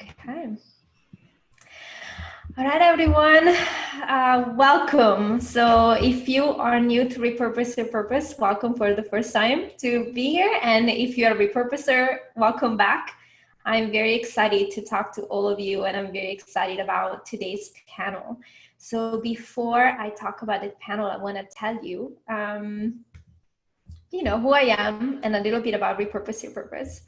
Okay. All right, everyone. Welcome. So if you are new to Repurpose Your Purpose, welcome for the first time to be here. And if you're a repurposer, welcome back. I'm very excited to talk to all of you, and I'm very excited about today's panel. So before I talk about the panel, I want to tell you, who I am and a little bit about Repurpose Your Purpose.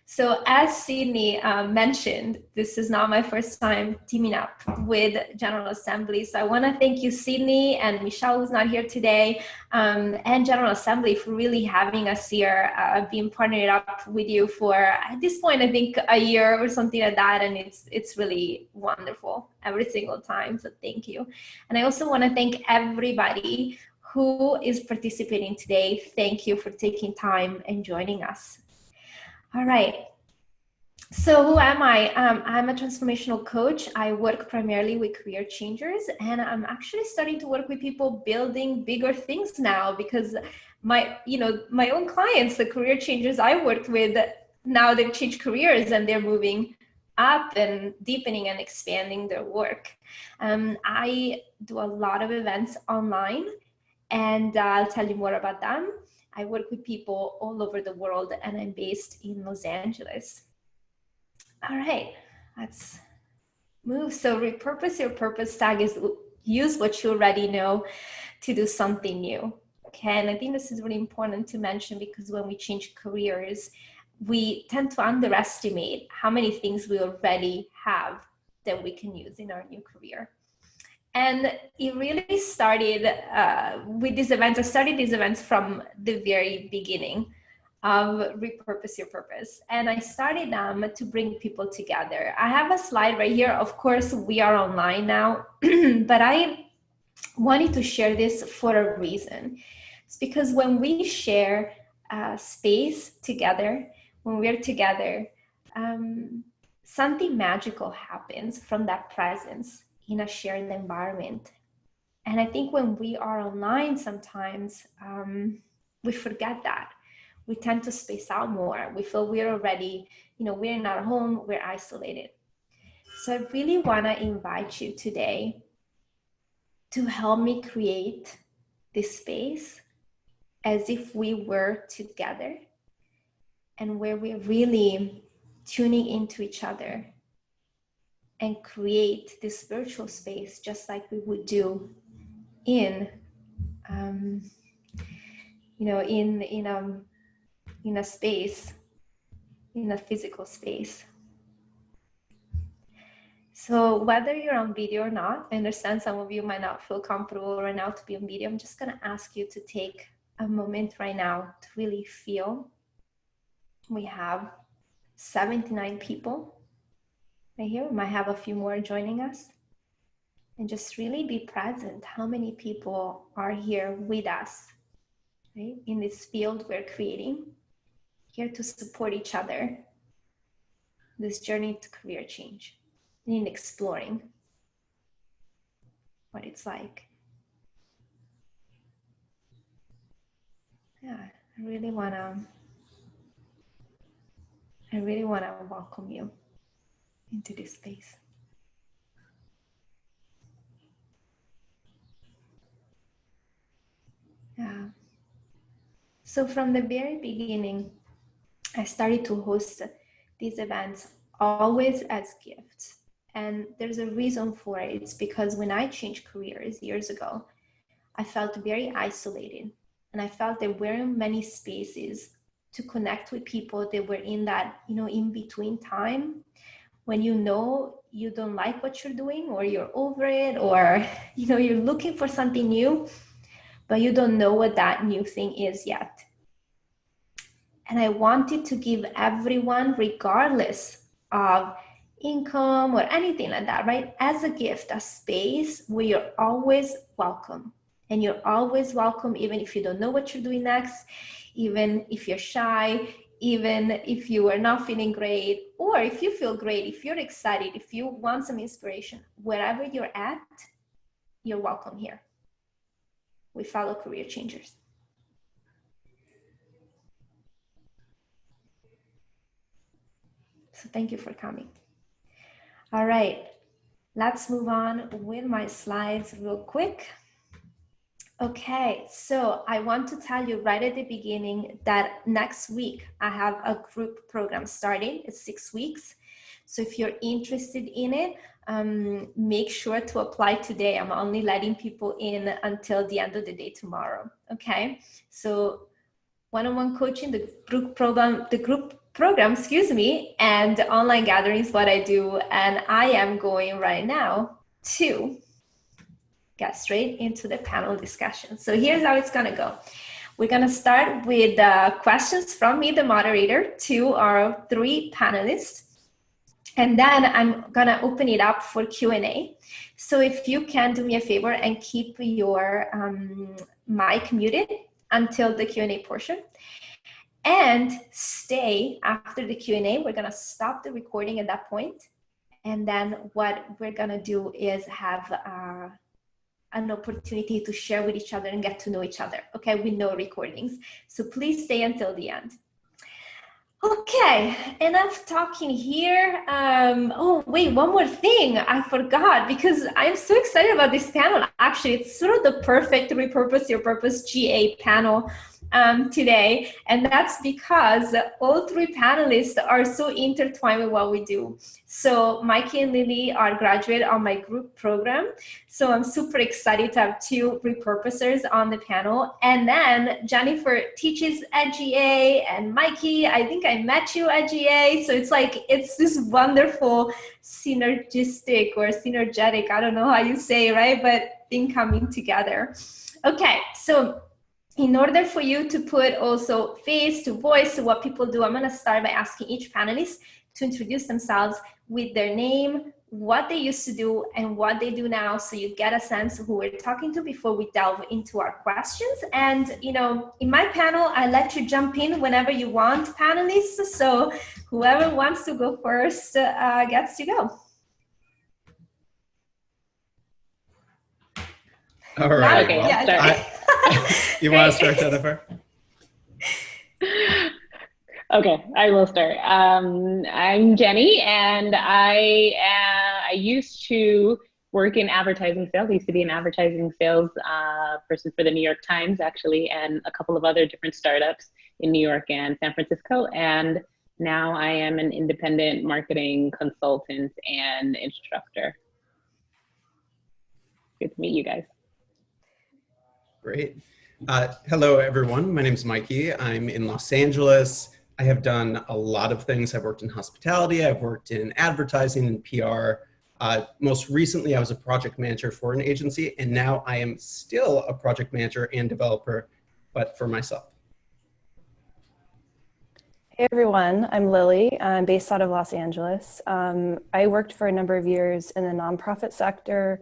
So as Sydney mentioned, this is not my first time teaming up with General Assembly. So I want to thank you, Sydney, and Michelle, who's not here today, and General Assembly for really having us here. I've been partnered up with you for, at this point, I think a year or something like that, and it's really wonderful every single time. So thank you. And I also want to thank everybody who is participating today. Thank you for taking time and joining us. All right. So who am I? I'm a transformational coach. I work primarily with career changers, and I'm actually starting to work with people building bigger things now, because my own clients, the career changers I worked with, now they've changed careers and they're moving up and deepening and expanding their work. I do a lot of events online, and I'll tell you more about them. I work with people all over the world, and I'm based in Los Angeles. All right, let's move. So repurpose your purpose tag is use what you already know to do something new. Okay, and I think this is really important to mention, because when we change careers, we tend to underestimate how many things we already have that we can use in our new career. And it really started with these events. I started these events from the very beginning of Repurpose Your Purpose. And I started them to bring people together. I have a slide right here. Of course, we are online now, but I wanted to share this for a reason. It's because when we share space together, when we're together, something magical happens from that presence in a shared environment. And I think when we are online, sometimes we forget that. We tend to space out more. We feel we're already, we're not home, we're isolated. So I really want to invite you today to help me create this space as if we were together, and where we're really tuning into each other and create this virtual space just like we would do in in a space, in a physical space. So whether you're on video or not, I understand some of you might not feel comfortable right now to be on video. I'm just going to ask you to take a moment right now to really feel. We have 79 people right here. We might have a few more joining us. And just really be present. How many people are here with us, right? In this field we're creating, here to support each other, this journey to career change, and in exploring what it's like. Yeah, I really wanna welcome you into this space. Yeah. So from the very beginning, I started to host these events always as gifts. And there's a reason for it. It's because when I changed careers years ago, I felt very isolated. And I felt there weren't many spaces to connect with people that were in that, in between time when you don't like what you're doing, or you're over it, or, you're looking for something new, but you don't know what that new thing is yet. And I wanted to give everyone, regardless of income or anything like that, right, as a gift, a space where you're always welcome. And you're always welcome, even if you don't know what you're doing next, even if you're shy, even if you are not feeling great, or if you feel great, if you're excited, if you want some inspiration, wherever you're at, you're welcome here. We follow career changers. So thank you for coming. All right, let's move on with my slides real quick. Okay, so I want to tell you right at the beginning that next week I have a group program starting. It's 6 weeks. So if you're interested in it, make sure to apply today. I'm only letting people in until the end of the day tomorrow. Okay, so one-on-one coaching, the group program, excuse me, and online gatherings, what I do. And I am going right now to get straight into the panel discussion. So here's how it's gonna go. We're gonna start with questions from me, the moderator, to our 3 panelists. And then I'm gonna open it up for Q&A. So if you can do me a favor and keep your mic muted until the Q&A portion. And stay after the Q&A. We're gonna stop the recording at that point. And then what we're gonna do is have an opportunity to share with each other and get to know each other, okay, with no recordings. So please stay until the end. Okay, enough talking here. Oh, wait, one more thing I forgot, because I'm so excited about this panel. Actually, it's sort of the perfect Repurpose Your Purpose GA panel today. And that's because all 3 panelists are so intertwined with what we do. So Mikey and Lily are graduate on my group program. So I'm super excited to have 2 repurposers on the panel. And then Jennifer teaches at GA, and Mikey, I think I met you at GA. So it's like, it's this wonderful synergistic or synergetic, I don't know how you say, right? But thing coming together. Okay, so in order for you to put also face to voice to what people do, I'm gonna start by asking each panelist to introduce themselves with their name, what they used to do, and what they do now, so you get a sense of who we're talking to before we delve into our questions. And, you know, in my panel, I let you jump in whenever you want, panelists, so whoever wants to go first gets to go. All right. Okay, well, yeah, you want to start, Jennifer? Okay, I will start. I'm Jenny, and I used to work in advertising sales. I used to be an advertising sales person for the New York Times, actually, and a couple of other different startups in New York and San Francisco. And now I am an independent marketing consultant and instructor. Good to meet you guys. Great. Hello, everyone. My name is Mikey. I'm in Los Angeles. I have done a lot of things. I've worked in hospitality. I've worked in advertising and PR. Most recently, I was a project manager for an agency, and now I am still a project manager and developer, but for myself. Hey everyone, I'm Lily. I'm based out of Los Angeles. I worked for a number of years in the nonprofit sector,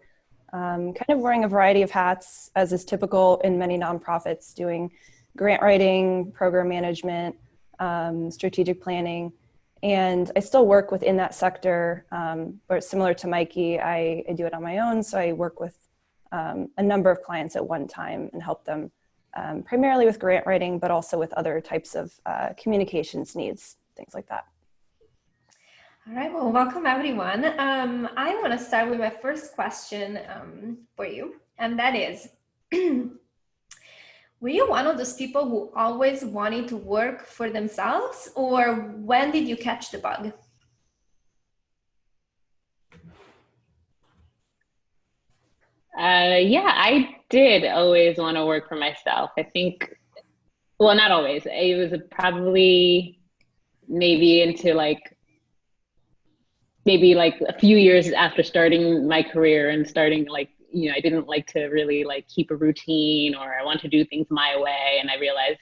kind of wearing a variety of hats, as is typical in many nonprofits, doing grant writing, program management, strategic planning. And I still work within that sector, but similar to Mikey, I do it on my own. So I work with a number of clients at one time and help them primarily with grant writing, but also with other types of communications needs, things like that. All right, well, welcome everyone. I want to start with my first question for you, and that is, were you one of those people who always wanted to work for themselves, or when did you catch the bug? Yeah, I did always want to work for myself. I think, well, not always. It was probably maybe into maybe a few years after starting my career and starting I didn't like to really keep a routine, or I want to do things my way. And I realized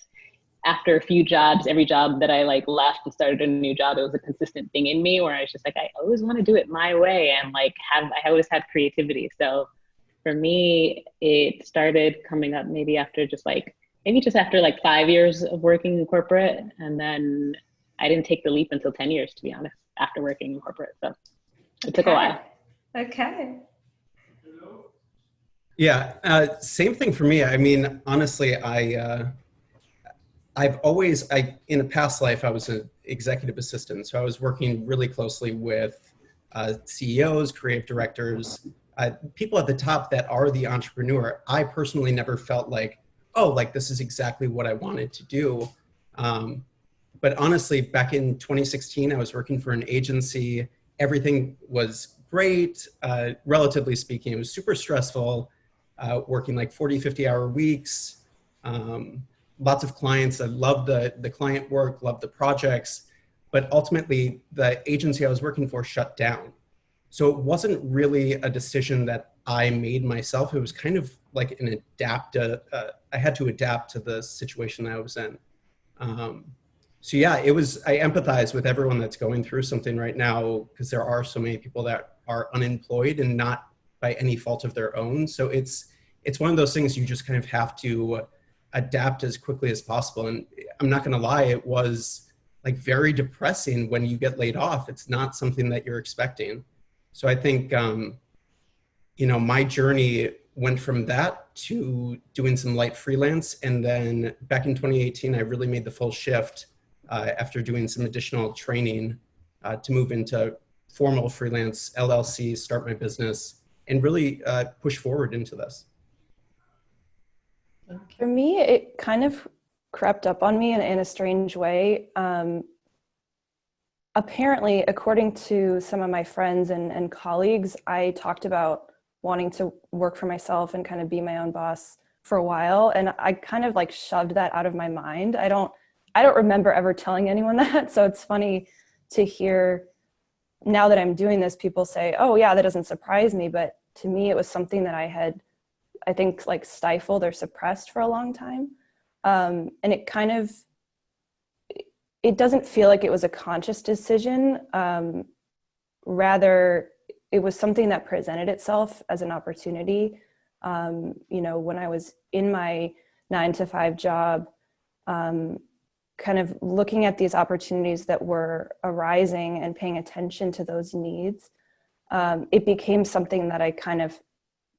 after a few jobs, every job that I left and started a new job, it was a consistent thing in me where I was just I always want to do it my way, and I always had creativity. So for me, it started coming up maybe after just after 5 years of working in corporate. And then I didn't take the leap until 10 years, to be honest, after working in corporate. So it took a while. Okay. Yeah, same thing for me. I mean, honestly, I've always, in a past life, I was executive assistant. So I was working really closely with CEOs, creative directors, people at the top that are the entrepreneur. I personally never felt like, oh, like this is exactly what I wanted to do. But honestly, back in 2016, I was working for an agency. Everything was great, relatively speaking. It was super stressful, working like 40, 50-hour weeks. Lots of clients. I loved the client work, loved the projects, but ultimately the agency I was working for shut down. So it wasn't really a decision that I made myself. It was kind of like an I had to adapt to the situation I was in. So yeah, I empathize with everyone that's going through something right now, because there are so many people that are unemployed and not by any fault of their own. So it's one of those things you just kind of have to adapt as quickly as possible. And I'm not gonna lie, it was like very depressing when you get laid off. It's not something that you're expecting. So I think, my journey went from that to doing some light freelance. And then back in 2018, I really made the full shift after doing some additional training to move into formal freelance LLC, start my business, and really push forward into this. For me, it kind of crept up on me in a strange way. Apparently, according to some of my friends and colleagues, I talked about wanting to work for myself and kind of be my own boss for a while. And I kind of like shoved that out of my mind. I don't remember ever telling anyone that. So it's funny to hear now that I'm doing this, people say, oh yeah, that doesn't surprise me. But to me, it was something that I had, I think, like stifled or suppressed for a long time. And it kind of, it doesn't feel like it was a conscious decision. Rather, it was something that presented itself as an opportunity. When I was in my 9-to-5 job, kind of looking at these opportunities that were arising and paying attention to those needs, it became something that I kind of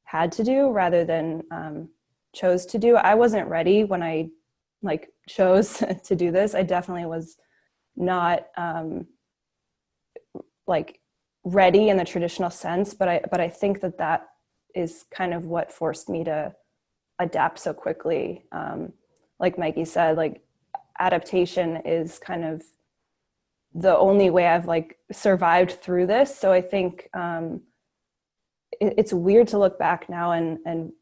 had to do rather than chose to do. I wasn't ready when I chose to do this. I definitely was not ready in the traditional sense, but I think that is kind of what forced me to adapt so quickly. Like Mikey said, adaptation is kind of the only way I've survived through this. So I think it's weird to look back now and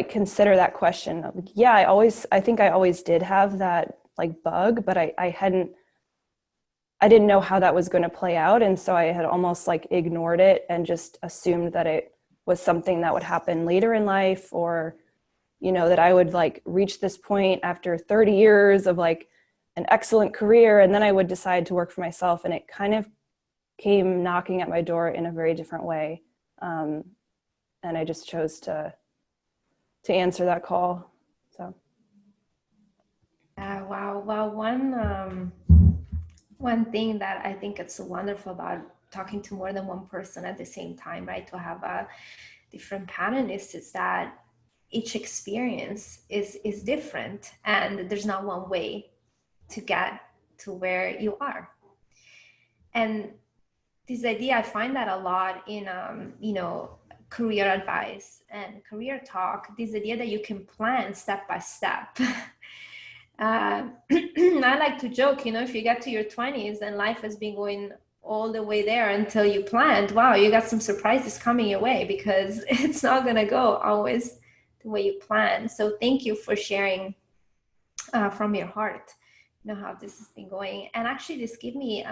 consider that question of, yeah, I think I always did have that bug, but I didn't know how that was going to play out. And so I had almost ignored it and just assumed that it was something that would happen later in life, or, that I would reach this point after 30 years of an excellent career. And then I would decide to work for myself. And it kind of came knocking at my door in a very different way. And I just chose to answer that call. So. Wow. Well, one thing that I think it's so wonderful about talking to more than one person at the same time, right? To have a different pattern is that each experience is different, and there's not one way to get to where you are. And this idea, I find that a lot in, career advice and career talk, this idea that you can plan step by step. I like to joke, if you get to your 20s and life has been going all the way there until you planned, wow, you got some surprises coming your way, because it's not going to go always the way you plan. So thank you for sharing from your heart, how this has been going. And actually this gives me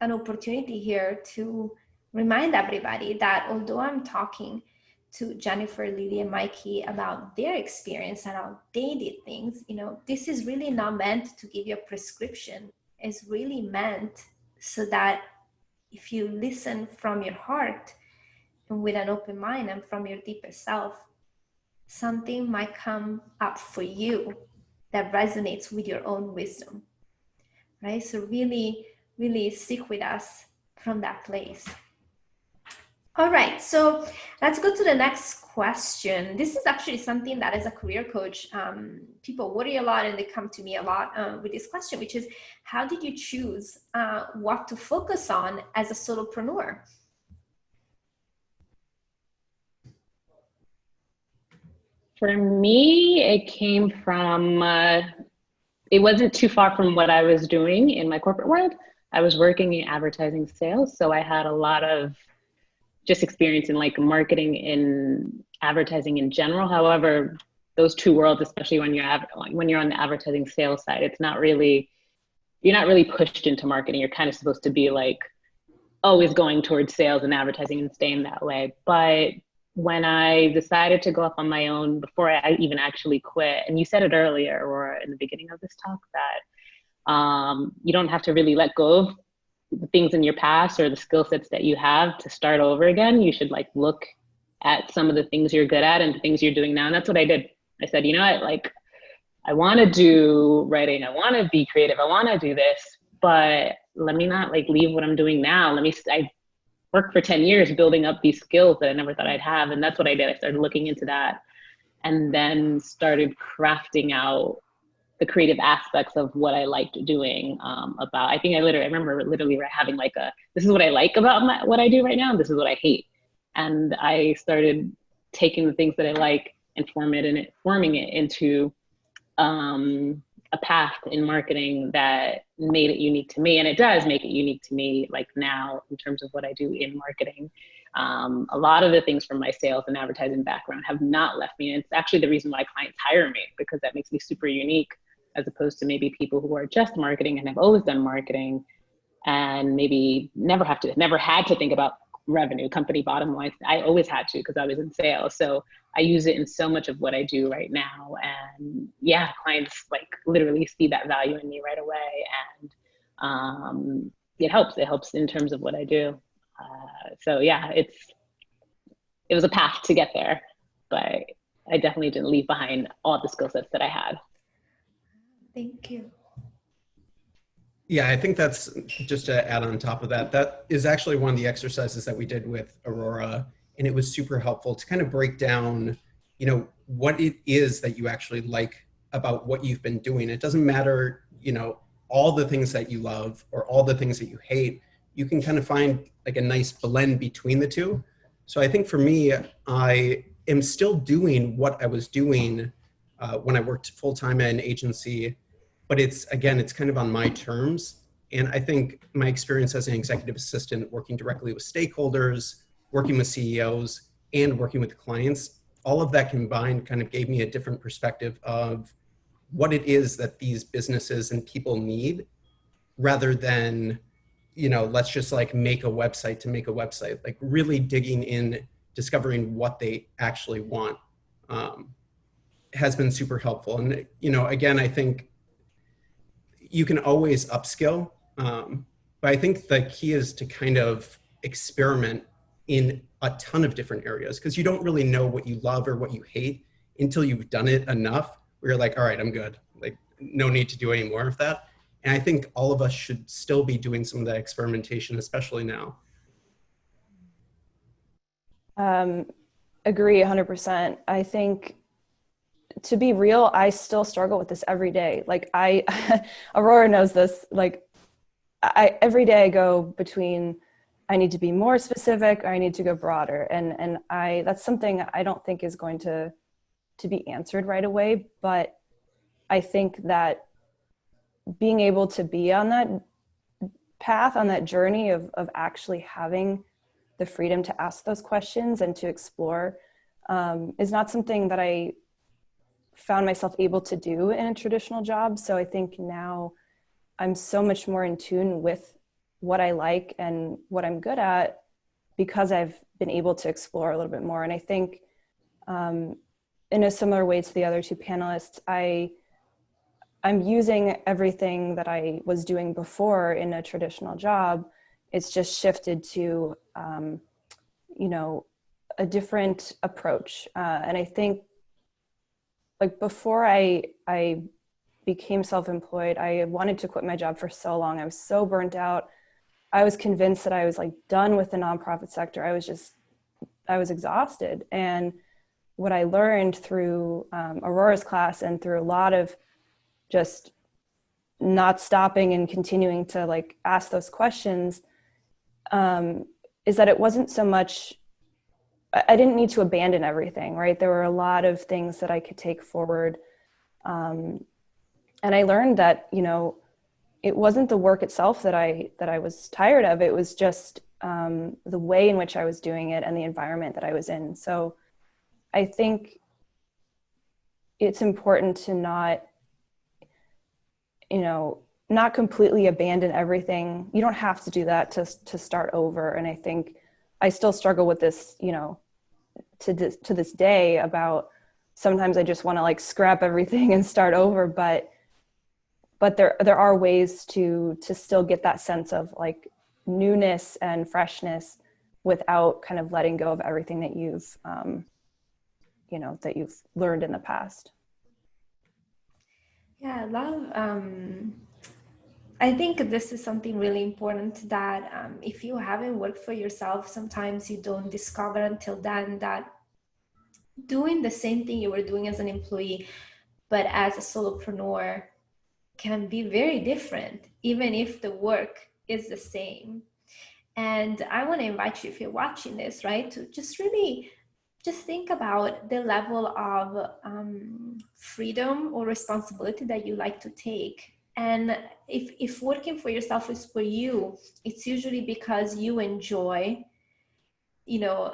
an opportunity here to remind everybody that although I'm talking to Jennifer, Lily, and Mikey about their experience and how they did things, this is really not meant to give you a prescription. It's really meant so that if you listen from your heart and with an open mind and from your deepest self, something might come up for you that resonates with your own wisdom, right? So really, really stick with us from that place. All right, so let's go to the next question. This is actually something that as a career coach, people worry a lot and they come to me a lot with this question, which is how did you choose what to focus on as a solopreneur? For me, it came from, it wasn't too far from what I was doing in my corporate world. I was working in advertising sales, so I had a lot of just experience in like marketing in advertising in general. However, those two worlds, especially when you're on the advertising sales side, it's not really, you're not really pushed into marketing. You're kind of supposed to be like always going towards sales and advertising and staying that way. But when I decided to go off on my own, before I even actually quit, and you said it earlier or in the beginning of this talk, that you don't have to really let go of the things in your past or the skill sets that you have to start over again. You should like look at some of the things you're good at and the things you're doing now. And that's what I did. I said, you know what, like I want to do writing, I want to be creative, I want to do this, but let me not like leave what I'm doing now. I worked for 10 years building up these skills that I never thought I'd have. And that's what I did. I started looking into that and then started crafting out the creative aspects of what I liked doing. I think I remember literally having like this is what I like about what I do right now, and this is what I hate. And I started taking the things that I like and forming it into a path in marketing that made it unique to me. And it does make it unique to me, like now in terms of what I do in marketing. A lot of the things from my sales and advertising background have not left me. And it's actually the reason why clients hire me, because that makes me super unique as opposed to maybe people who are just marketing and have always done marketing and maybe never had to think about revenue, company bottom line. I always had to because I was in sales. So I use it in so much of what I do right now. And yeah, clients like literally see that value in me right away. And it helps in terms of what I do. So yeah, it was a path to get there, but I definitely didn't leave behind all the skill sets that I had. Thank you. Yeah, I think that's just to add on top of that. That is actually one of the exercises that we did with Aurora, and it was super helpful to kind of break down, what it is that you actually like about what you've been doing. It doesn't matter, all the things that you love or all the things that you hate. You can kind of find like a nice blend between the two. So I think for me, I am still doing what I was doing when I worked full-time at an agency, but it's kind of on my terms. And I think my experience as an executive assistant, working directly with stakeholders, working with CEOs, and working with clients, all of that combined kind of gave me a different perspective of what it is that these businesses and people need, rather than, let's just like make a website to make a website. Like really digging in, discovering what they actually want has been super helpful. And, again, I think you can always upskill. But I think the key is to kind of experiment in a ton of different areas, because you don't really know what you love or what you hate until you've done it enough where you're like, all right, I'm good. Like, no need to do any more of that. And I think all of us should still be doing some of that experimentation, especially now. Agree 100%. I think, to be real, I still struggle with this every day. Like Aurora knows this, like every day I go between, I need to be more specific or I need to go broader. And that's something I don't think is going to be answered right away. But I think that being able to be on that path, on that journey of actually having the freedom to ask those questions and to explore is not something that I found myself able to do in a traditional job. So I think now I'm so much more in tune with what I like and what I'm good at because I've been able to explore a little bit more. And I think in a similar way to the other two panelists, I'm using everything that I was doing before in a traditional job. It's just shifted to, a different approach. And I think like before I became self-employed, I wanted to quit my job for so long. I was so burnt out. I was convinced that I was like done with the nonprofit sector. I was just was exhausted. And what I learned through Aurora's class and through a lot of just not stopping and continuing to like ask those questions, is that it wasn't so much, I didn't need to abandon everything, right? There were a lot of things that I could take forward. And I learned that, you know, it wasn't the work itself that I was tired of. It was just the way in which I was doing it and the environment that I was in. So I think it's important to not, you know, not completely abandon everything. You don't have to do that to start over. And I think I still struggle with this, you know, to this day about sometimes I just want to like scrap everything and start over. But there are ways to still get that sense of like newness and freshness without kind of letting go of everything that you've, you know, that you've learned in the past. Yeah, I love, I think this is something really important that if you haven't worked for yourself, sometimes you don't discover until then that doing the same thing you were doing as an employee, but as a solopreneur can be very different, even if the work is the same. And I want to invite you, if you're watching this, right, to just really just think about the level of freedom or responsibility that you like to take. And if working for yourself is for you, it's usually because you enjoy, you know,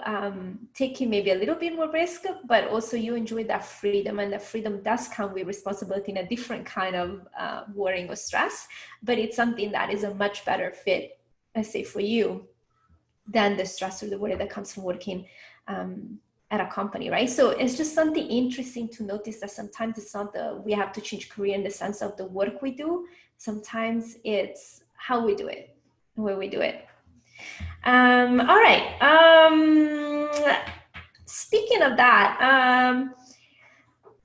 taking maybe a little bit more risk, but also you enjoy that freedom, and that freedom does come with responsibility in a different kind of worrying or stress, but it's something that is a much better fit, let's say, for you than the stress or the worry that comes from working at a company, right? So it's just something interesting to notice that sometimes it's not we have to change career in the sense of the work we do. Sometimes it's how we do it, where we do it. All right. Speaking of that,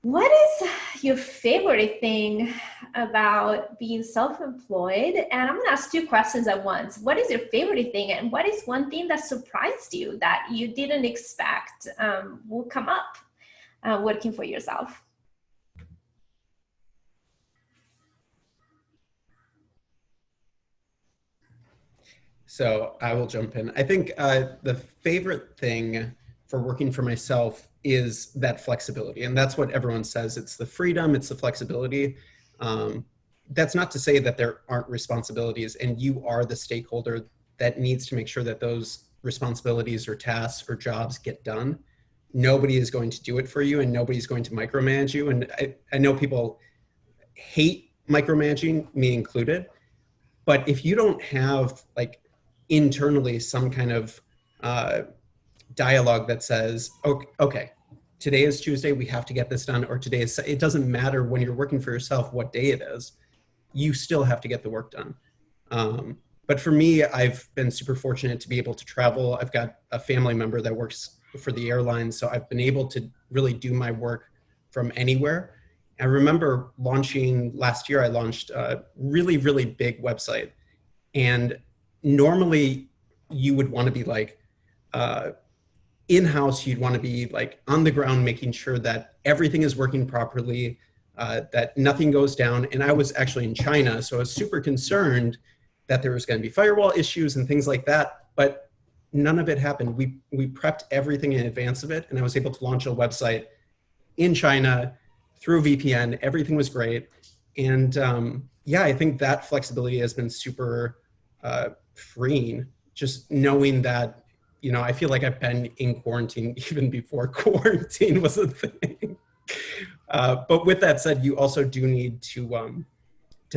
what is your favorite thing about being self-employed? And I'm going to ask two questions at once. What is your favorite thing? And what is one thing that surprised you that you didn't expect will come up working for yourself? So I will jump in. I think the favorite thing for working for myself is that flexibility. And that's what everyone says. It's the freedom, it's the flexibility. That's not to say that there aren't responsibilities, and you are the stakeholder that needs to make sure that those responsibilities or tasks or jobs get done. Nobody is going to do it for you, and nobody's going to micromanage you. And I know people hate micromanaging, me included, but if you don't have like internally some kind of dialogue that says, okay, today is Tuesday, we have to get this done, or today is, it doesn't matter when you're working for yourself what day it is, you still have to get the work done. But for me, I've been super fortunate to be able to travel. I've got a family member that works for the airline, so I've been able to really do my work from anywhere. I remember launching last year, I launched a really, really big website. And normally you would want to be like in-house, you'd want to be like on the ground, making sure that everything is working properly, that nothing goes down. And I was actually in China, so I was super concerned that there was going to be firewall issues and things like that, but none of it happened. We prepped everything in advance of it, and I was able to launch a website in China through VPN. Everything was great. And yeah, I think that flexibility has been super freeing, just knowing that, you know, I feel like I've been in quarantine even before quarantine was a thing. But with that said, you also do need to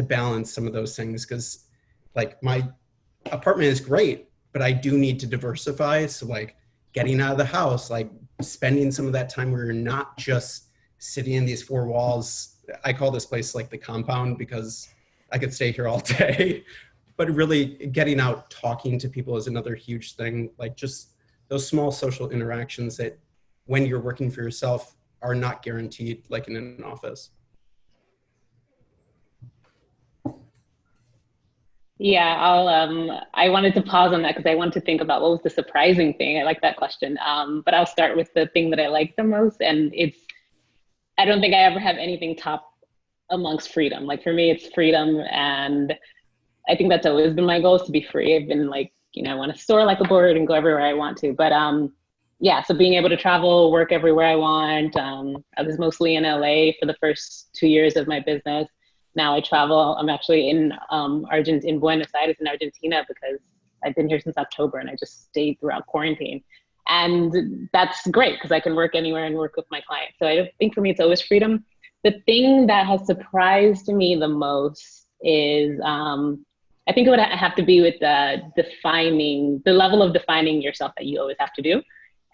balance some of those things, because like my apartment is great, but I do need to diversify. So like getting out of the house, like spending some of that time where you're not just sitting in these four walls. I call this place like the compound because I could stay here all day. But really getting out, talking to people is another huge thing. Like just those small social interactions that when you're working for yourself are not guaranteed like in an office. Yeah, I wanted to pause on that because I wanted to think about what was the surprising thing. I like that question. But I'll start with the thing that I like the most. And I don't think I ever have anything top amongst freedom. Like for me, it's freedom. And I think that's always been my goal, is to be free. I've been like, I want to soar like a bird and go everywhere I want to. But yeah, so being able to travel, work everywhere I want. I was mostly in LA for the first 2 years of my business. Now I travel. I'm actually in Buenos Aires in Argentina because I've been here since October and I just stayed throughout quarantine. And that's great because I can work anywhere and work with my clients. So I think for me, it's always freedom. The thing that has surprised me the most is I think it would have to be with the level of defining yourself that you always have to do,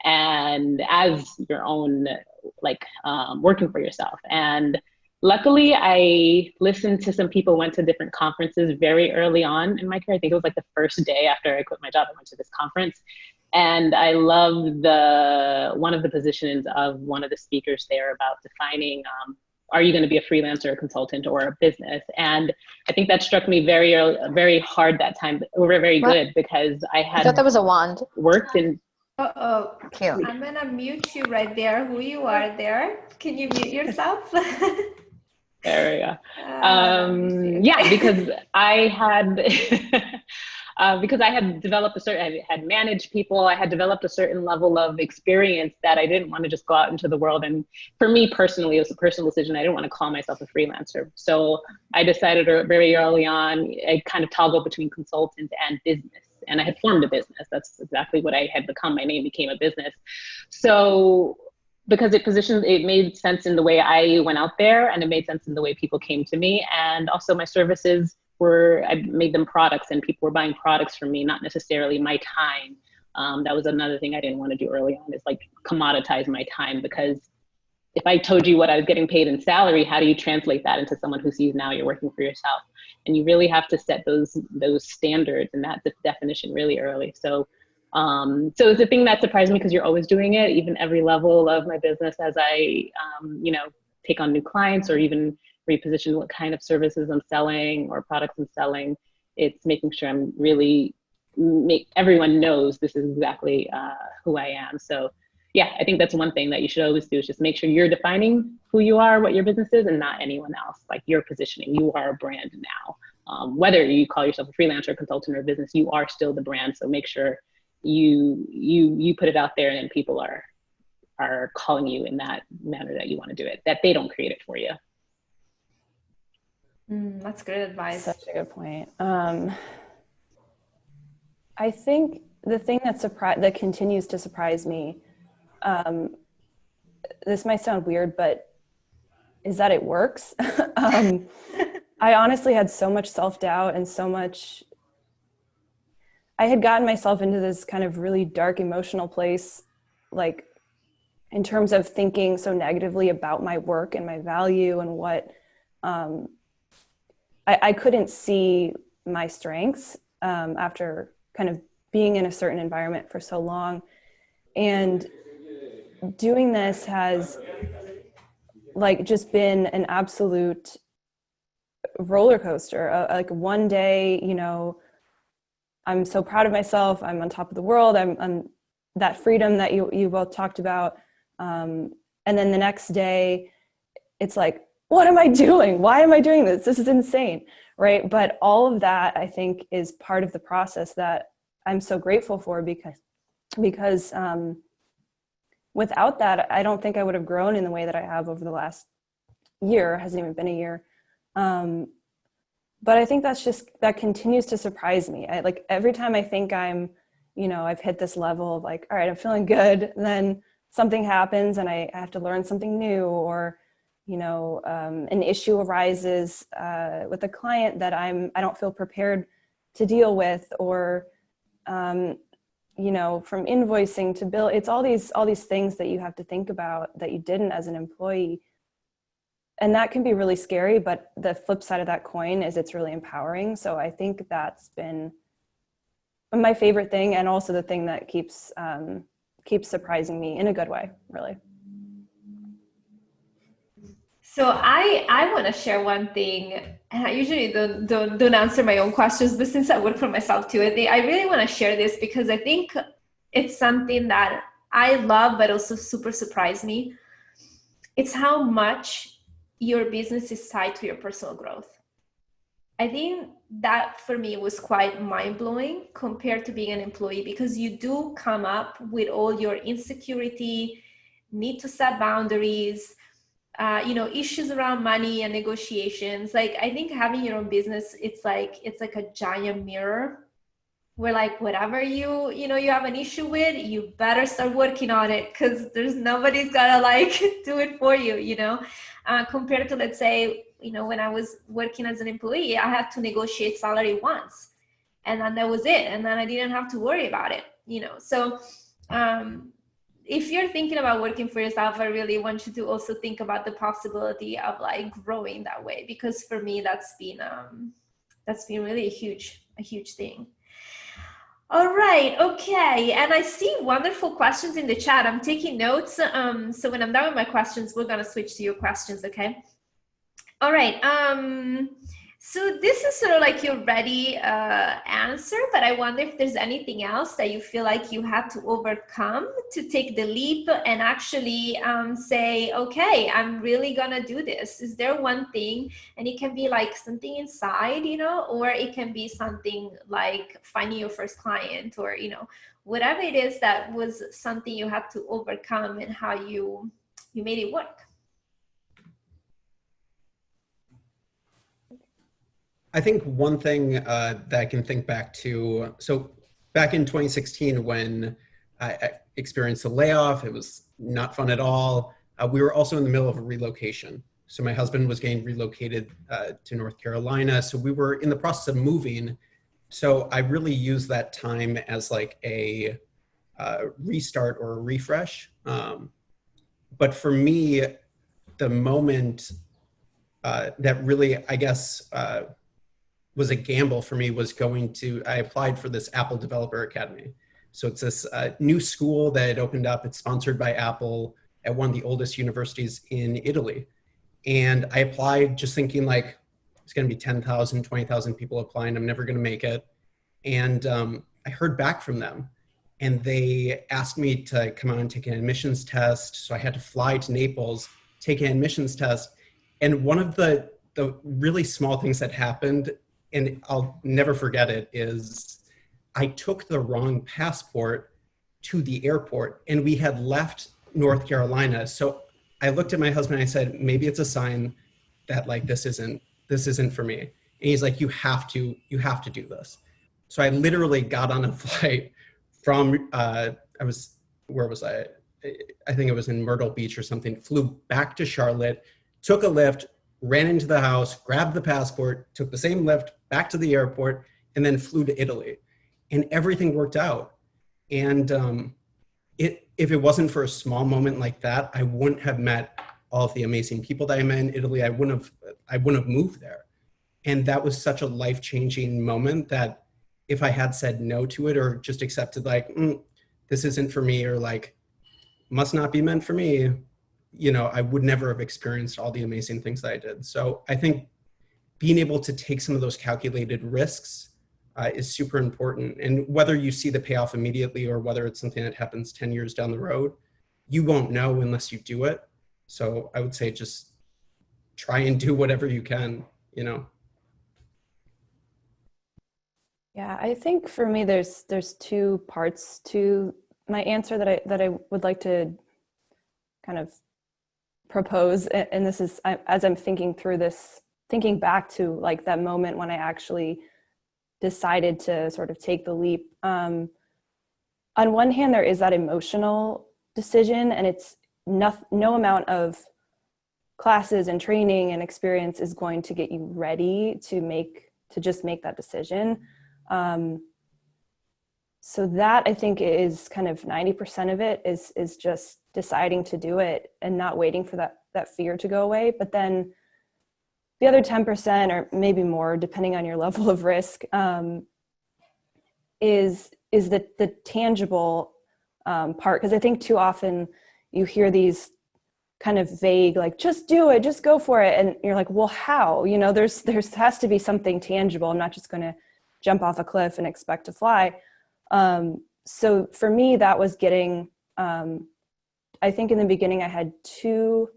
and as your own, like working for yourself. And luckily, I listened to some people, went to different conferences very early on in my career. I think it was like the first day after I quit my job, I went to this conference. And I loved one of the positions of one of the speakers there about defining are you going to be a freelancer, a consultant, or a business? And I think that struck me very hard that time. But we were very good because I I thought that was a wand. worked in. Uh-oh. Cute. I'm gonna mute you right there. Who you are there? Can you mute yourself? There we go. Yeah, because I had because I had developed I had managed people. I had developed a certain level of experience that I didn't want to just go out into the world. And for me personally, it was a personal decision. I didn't want to call myself a freelancer. So I decided very early on, I kind of toggled between consultant and business. And I had formed a business. That's exactly what I had become. My name became a business. So because it made sense in the way I went out there, and it made sense in the way people came to me. And also my services I made them products, and people were buying products from me, not necessarily my time. That was another thing I didn't want to do early on, is like commoditize my time, because if I told you what I was getting paid in salary, how do you translate that into someone who sees now you're working for yourself? And you really have to set those standards and that definition really early. So it's a thing that surprised me, because you're always doing it, even every level of my business, as I, take on new clients or even reposition what kind of services I'm selling or products I'm selling. It's making sure I'm really everyone knows this is exactly who I am. So yeah, I think that's one thing that you should always do, is just make sure you're defining who you are, what your business is, and not anyone else. Like, you're positioning, you are a brand now. Whether you call yourself a freelancer, consultant, or business, you are still the brand. So make sure you put it out there, and people are calling you in that manner that you want to do it, that they don't create it for you. That's good advice. Such a good point. I think the thing that continues to surprise me, this might sound weird, but is that it works. I honestly had so much self-doubt and I had gotten myself into this kind of really dark emotional place, like in terms of thinking so negatively about my work and my value and what, I couldn't see my strengths after kind of being in a certain environment for so long. And doing this has like just been an absolute roller coaster. Like one day, I'm so proud of myself. I'm on top of the world. I'm that freedom that you both talked about. And then the next day it's like, what am I doing? Why am I doing this? This is insane. Right. But all of that, I think, is part of the process that I'm so grateful for, because without that, I don't think I would have grown in the way that I have over the last year. It hasn't even been a year. But I think that continues to surprise me. Like every time I think I'm, I've hit this level of like, all right, I'm feeling good. And then something happens and I have to learn something new, or, an issue arises with a client that I don't feel prepared to deal with, or, from invoicing to bill. It's all these things that you have to think about that you didn't as an employee. And that can be really scary, but the flip side of that coin is it's really empowering. So I think that's been my favorite thing, and also the thing that keeps surprising me in a good way, really. So I want to share one thing and I usually don't answer my own questions, but since I work for myself too, I really want to share this because I think it's something that I love, but also super surprised me. It's how much your business is tied to your personal growth. I think that for me was quite mind-blowing compared to being an employee, because you do come up with all your insecurity, need to set boundaries, issues around money and negotiations. Like, I think having your own business, it's like a giant mirror where, like, whatever you have an issue with, you better start working on it, because there's nobody's gonna like do it for you. Compared to, let's say, when I was working as an employee, I had to negotiate salary once, and then that was it, and then I didn't have to worry about it. So if you're thinking about working for yourself, I really want you to also think about the possibility of like growing that way, because for me that's been really a huge thing. All right, okay, and I see wonderful questions in the chat. I'm taking notes, so when I'm done with my questions, we're gonna switch to your questions, okay? All right, so this is sort of like your ready answer, but I wonder if there's anything else that you feel like you had to overcome to take the leap and actually say, okay, I'm really gonna do this. Is there one thing? And it can be like something inside, or it can be something like finding your first client, or, whatever it is that was something you had to overcome and how you made it work. I think one thing that I can think back to, so back in 2016 when I experienced a layoff, it was not fun at all. We were also in the middle of a relocation. So my husband was getting relocated to North Carolina. So we were in the process of moving. So I really used that time as like a restart or a refresh. But for me, the moment that really, I guess, was a gamble for me was I applied for this Apple Developer Academy. So it's this new school that opened up. It's sponsored by Apple at one of the oldest universities in Italy. And I applied just thinking like, it's gonna be 10,000, 20,000 people applying. I'm never gonna make it. And I heard back from them, and they asked me to come out and take an admissions test. So I had to fly to Naples, take an admissions test. And one of the really small things that happened, and I'll never forget it, is I took the wrong passport to the airport, and we had left North Carolina. So I looked at my husband and I said, maybe it's a sign that like this isn't for me. And he's like, you have to do this. So I literally got on a flight from where was I? I think it was in Myrtle Beach or something, flew back to Charlotte, took a lift, ran into the house, grabbed the passport, took the same lift back to the airport, and then flew to Italy. And everything worked out. And if it wasn't for a small moment like that, I wouldn't have met all of the amazing people that I met in Italy. I wouldn't have moved there. And that was such a life-changing moment that if I had said no to it, or just accepted like, this isn't for me, or like, must not be meant for me, I would never have experienced all the amazing things that I did. So I think being able to take some of those calculated risks is super important. And whether you see the payoff immediately or whether it's something that happens 10 years down the road, you won't know unless you do it. So I would say just try and do whatever you can, Yeah, I think for me, there's two parts to my answer that I would like to kind of propose. And this is, as I'm thinking through this, thinking back to like that moment when I actually decided to sort of take the leap. On one hand, there is that emotional decision, and it's no amount of classes and training and experience is going to get you ready to just make that decision. So that, I think, is kind of 90% of it is just deciding to do it and not waiting for that fear to go away. But then the other 10%, or maybe more, depending on your level of risk, is the tangible part. Because I think too often you hear these kind of vague, like, just do it, just go for it. And you're like, well, how? You know, there's has to be something tangible. I'm not just going to jump off a cliff and expect to fly. So for me, that was getting, I think in the beginning I had 2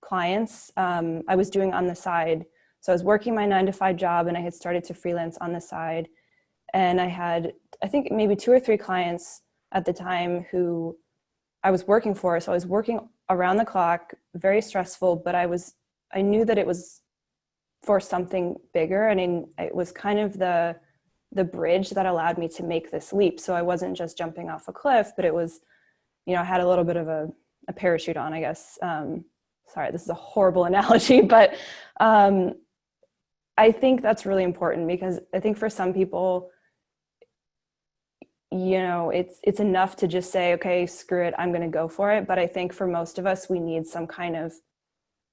clients I was doing on the side. So I was working my 9-to-5 job and I had started to freelance on the side. And I had, I think maybe 2 or 3 clients at the time who I was working for. So I was working around the clock, very stressful, but I knew that it was for something bigger. And it was kind of the bridge that allowed me to make this leap. So I wasn't just jumping off a cliff, but it was, you know, I had a little bit of a parachute on, I guess. Sorry, this is a horrible analogy, but I think that's really important, because I think for some people, you know, it's enough to just say, okay, screw it, I'm going to go for it. But I think for most of us, we need some kind of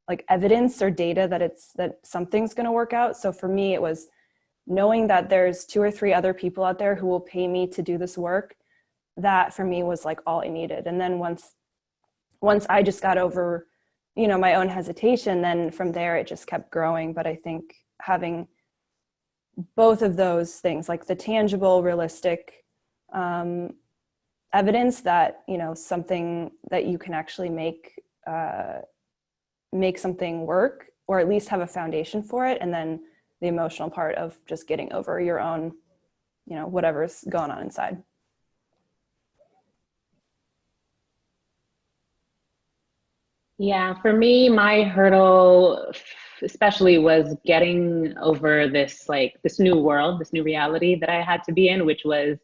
like evidence or data that something's going to work out. So for me, it was knowing that there's 2 or 3 other people out there who will pay me to do this work. That for me was like all I needed. And then once I just got over, you know, my own hesitation, then from there it just kept growing. But I think having both of those things, like the tangible, realistic evidence that, you know, something that you can actually make something work, or at least have a foundation for it. And then the emotional part of just getting over your own, you know, whatever's going on inside. Yeah, for me, my hurdle especially was getting over this, like this new world, this new reality that I had to be in, which was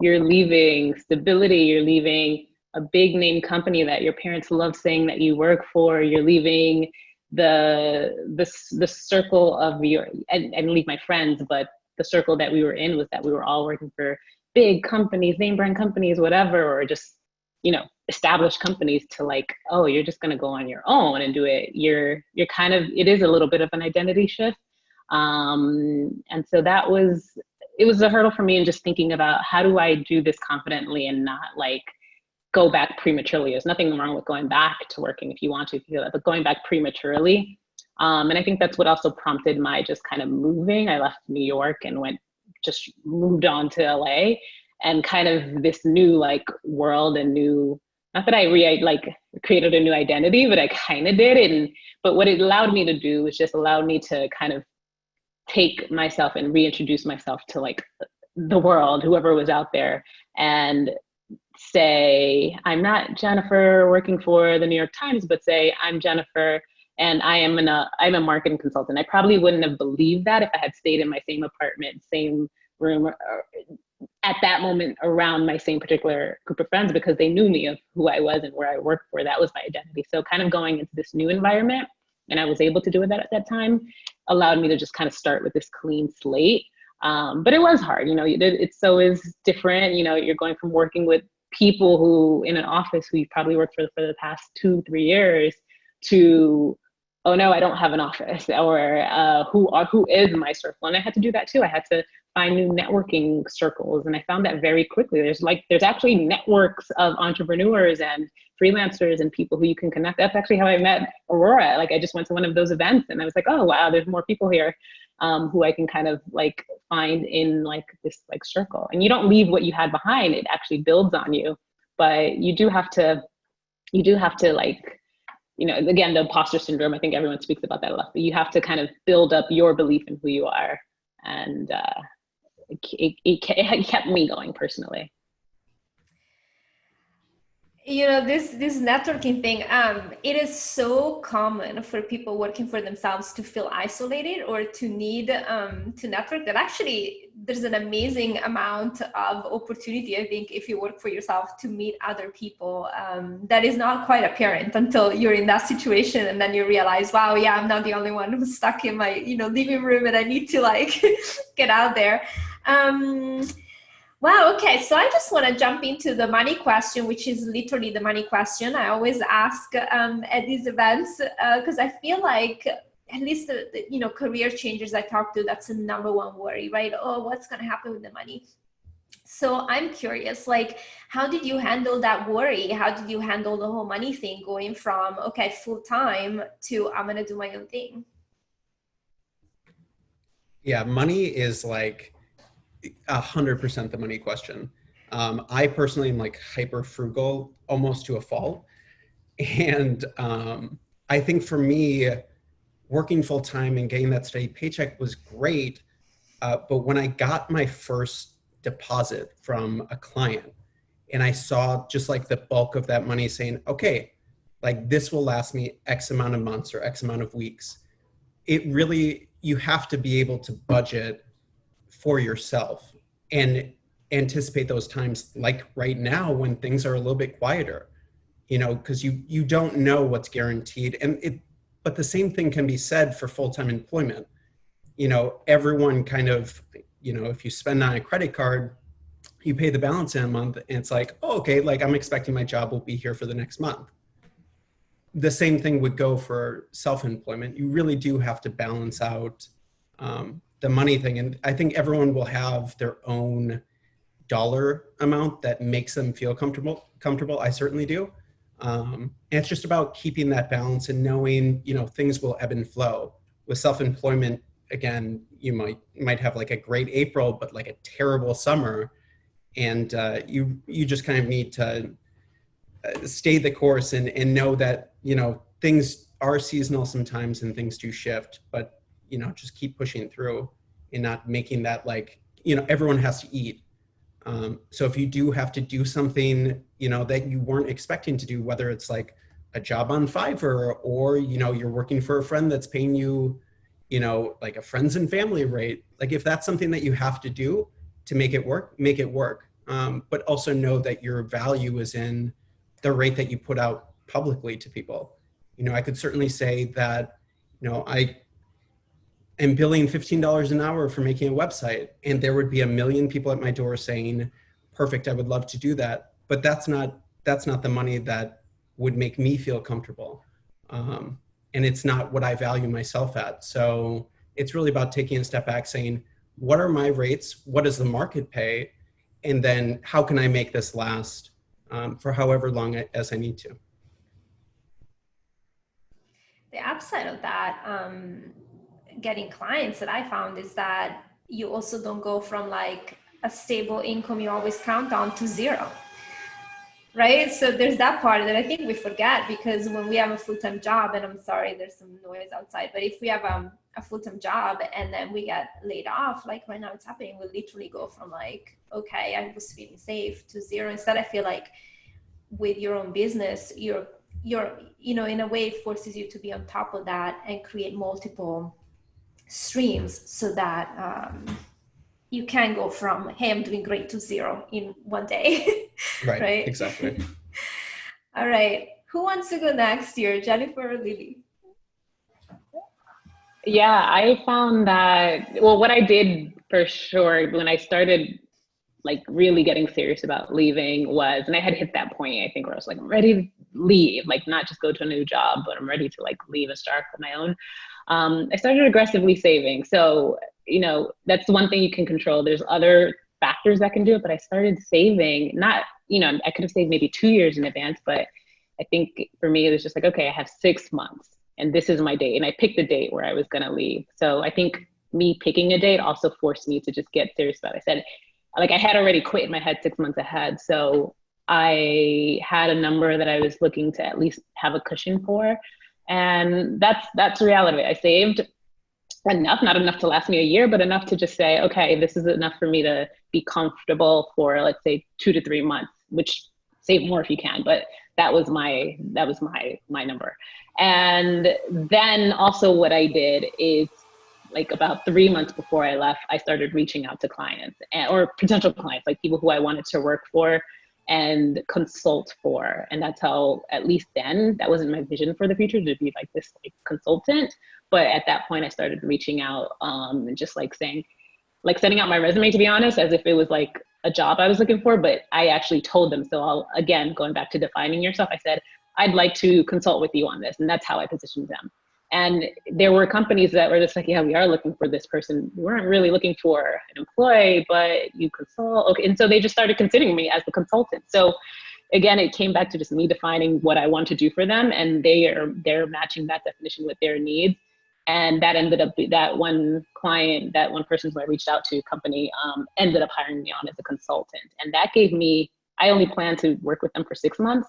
you're leaving stability, you're leaving a big name company that your parents love saying that you work for, you're leaving the circle of your, I didn't leave my friends, but the circle that we were in was that we were all working for big companies, name brand companies, whatever, or just, you know, established companies, to like, oh, you're just going to go on your own and do it. You're kind of, it is a little bit of an identity shift. And so it was a hurdle for me, and just thinking about how do I do this confidently and not like go back prematurely. There's nothing wrong with going back to working if you want to, if you feel that, but going back prematurely. And I think that's what also prompted my just kind of moving. I left New York and just moved on to LA, and kind of this new like world and new, not that I created a new identity, but I kind of did. But what it allowed me to do was just allowed me to kind of take myself and reintroduce myself to like the world, whoever was out there, and say, I'm not Jennifer working for the New York Times, but say I'm Jennifer and I'm a marketing consultant. I probably wouldn't have believed that if I had stayed in my same apartment, same room, or at that moment around my same particular group of friends, because they knew me of who I was and where I worked for. That was my identity. So kind of going into this new environment, and I was able to do it at that time, allowed me to just kind of start with this clean slate. But it was hard, you know, it's so is different. You know, you're going from working with people who in an office who you probably worked for the past 2-3 years to, oh no, I don't have an office, or who is my circle. And I had to do that too. I had to find new networking circles. And I found that very quickly. There's actually networks of entrepreneurs and freelancers and people who you can connect. That's actually how I met Aurora. Like I just went to one of those events and I was like, oh wow, there's more people here who I can kind of like find in like this like circle. And you don't leave what you had behind. It actually builds on you. But you do have to like, you know, again, the imposter syndrome, I think everyone speaks about that a lot, but you have to kind of build up your belief in who you are. And it kept me going personally. You know, this networking thing, it is so common for people working for themselves to feel isolated or to need to network, that actually there's an amazing amount of opportunity, I think, if you work for yourself, to meet other people that is not quite apparent until you're in that situation, and then you realize, wow, yeah, I'm not the only one who's stuck in my, you know, living room, and I need to like get out there. Wow. Okay. So I just want to jump into the money question, which is literally the money question I always ask at these events, because I feel like at least the you know, career changers I talk to, that's the number one worry, right? Oh, what's going to happen with the money? So I'm curious, like, how did you handle that worry? How did you handle the whole money thing, going from, okay, full time to I'm going to do my own thing? Yeah, money is like 100% the money question. I personally am like hyper frugal almost to a fault. And I think for me, working full time and getting that steady paycheck was great. But when I got my first deposit from a client and I saw just like the bulk of that money saying, okay, like this will last me X amount of months or X amount of weeks, it really, you have to be able to budget for yourself and anticipate those times, like right now when things are a little bit quieter, you know, because you don't know what's guaranteed. And it, but the same thing can be said for full-time employment. You know, everyone kind of, you know, if you spend on a credit card, you pay the balance in a month and it's like, oh, okay, like I'm expecting my job will be here for the next month. The same thing would go for self-employment. You really do have to balance out the money thing. And I think everyone will have their own dollar amount that makes them feel comfortable. I certainly do. And it's just about keeping that balance and knowing, you know, things will ebb and flow. With self-employment, again, you might have like a great April, but like a terrible summer. And you just kind of need to stay the course and know that, you know, things are seasonal sometimes and things do shift, but, you know, just keep pushing through and not making that like, you know, everyone has to eat. So if you do have to do something, you know, that you weren't expecting to do, whether it's like a job on Fiverr or, you know, you're working for a friend that's paying you, you know, like a friends and family rate, like if that's something that you have to do to make it work, make it work. But also know that your value is in the rate that you put out publicly to people. You know, I could certainly say that, you know, I am billing $15 an hour for making a website, and there would be a million people at my door saying, perfect, I would love to do that. But that's not the money that would make me feel comfortable. And it's not what I value myself at. So it's really about taking a step back, saying, what are my rates? What does the market pay? And then how can I make this last for however long as I need to? The upside of that, getting clients, that I found, is that you also don't go from like a stable income you always count on to zero, right? So there's that part that I think we forget, because when we have a full-time job, and I'm sorry, there's some noise outside, but if we have a full-time job and then we get laid off, like right now it's happening, we literally go from like, okay, I was feeling safe, to zero. Instead, I feel like with your own business, you're, you know, in a way it forces you to be on top of that and create multiple streams so that you can go from, hey, I'm doing great, to zero in one day. Right, right? exactly. All right. Who wants to go next here, Jennifer or Lily? Yeah, I found that, well, what I did for sure when I started like really getting serious about leaving was, and I had hit that point, I think, where I was like, I'm ready to leave, like not just go to a new job, but I'm ready to like leave and start on my own. I started aggressively saving. So, you know, that's the one thing you can control. There's other factors that can do it, but I started saving, not, you know, I could have saved maybe 2 years in advance, but I think for me, it was just like, okay, I have 6 months and this is my date. And I picked a date where I was going to leave. So I think me picking a date also forced me to just get serious about it. I said, like, I had already quit in my head 6 months ahead. So I had a number that I was looking to at least have a cushion for. And that's the reality. I saved enough, not enough to last me a year, but enough to just say, okay, this is enough for me to be comfortable for, let's say, 2 to 3 months, which save more if you can, but that was my number. And then also what I did is, like about 3 months before I left, I started reaching out to clients or potential clients, like people who I wanted to work for and consult for. And that's how, at least then, that wasn't my vision for the future, to be like this like consultant. But at that point I started reaching out and just like saying, like sending out my resume, to be honest, as if it was like a job I was looking for, but I actually told them. So I'll, again, going back to defining yourself, I said, I'd like to consult with you on this. And that's how I positioned them. And there were companies that were just like, yeah, we are looking for this person. We weren't really looking for an employee, but you consult. Okay. And so they just started considering me as the consultant. So again, it came back to just me defining what I want to do for them, and they're matching that definition with their needs. And that ended up, that one client, that one person who I reached out to, company, ended up hiring me on as a consultant. And that gave me, I only planned to work with them for 6 months,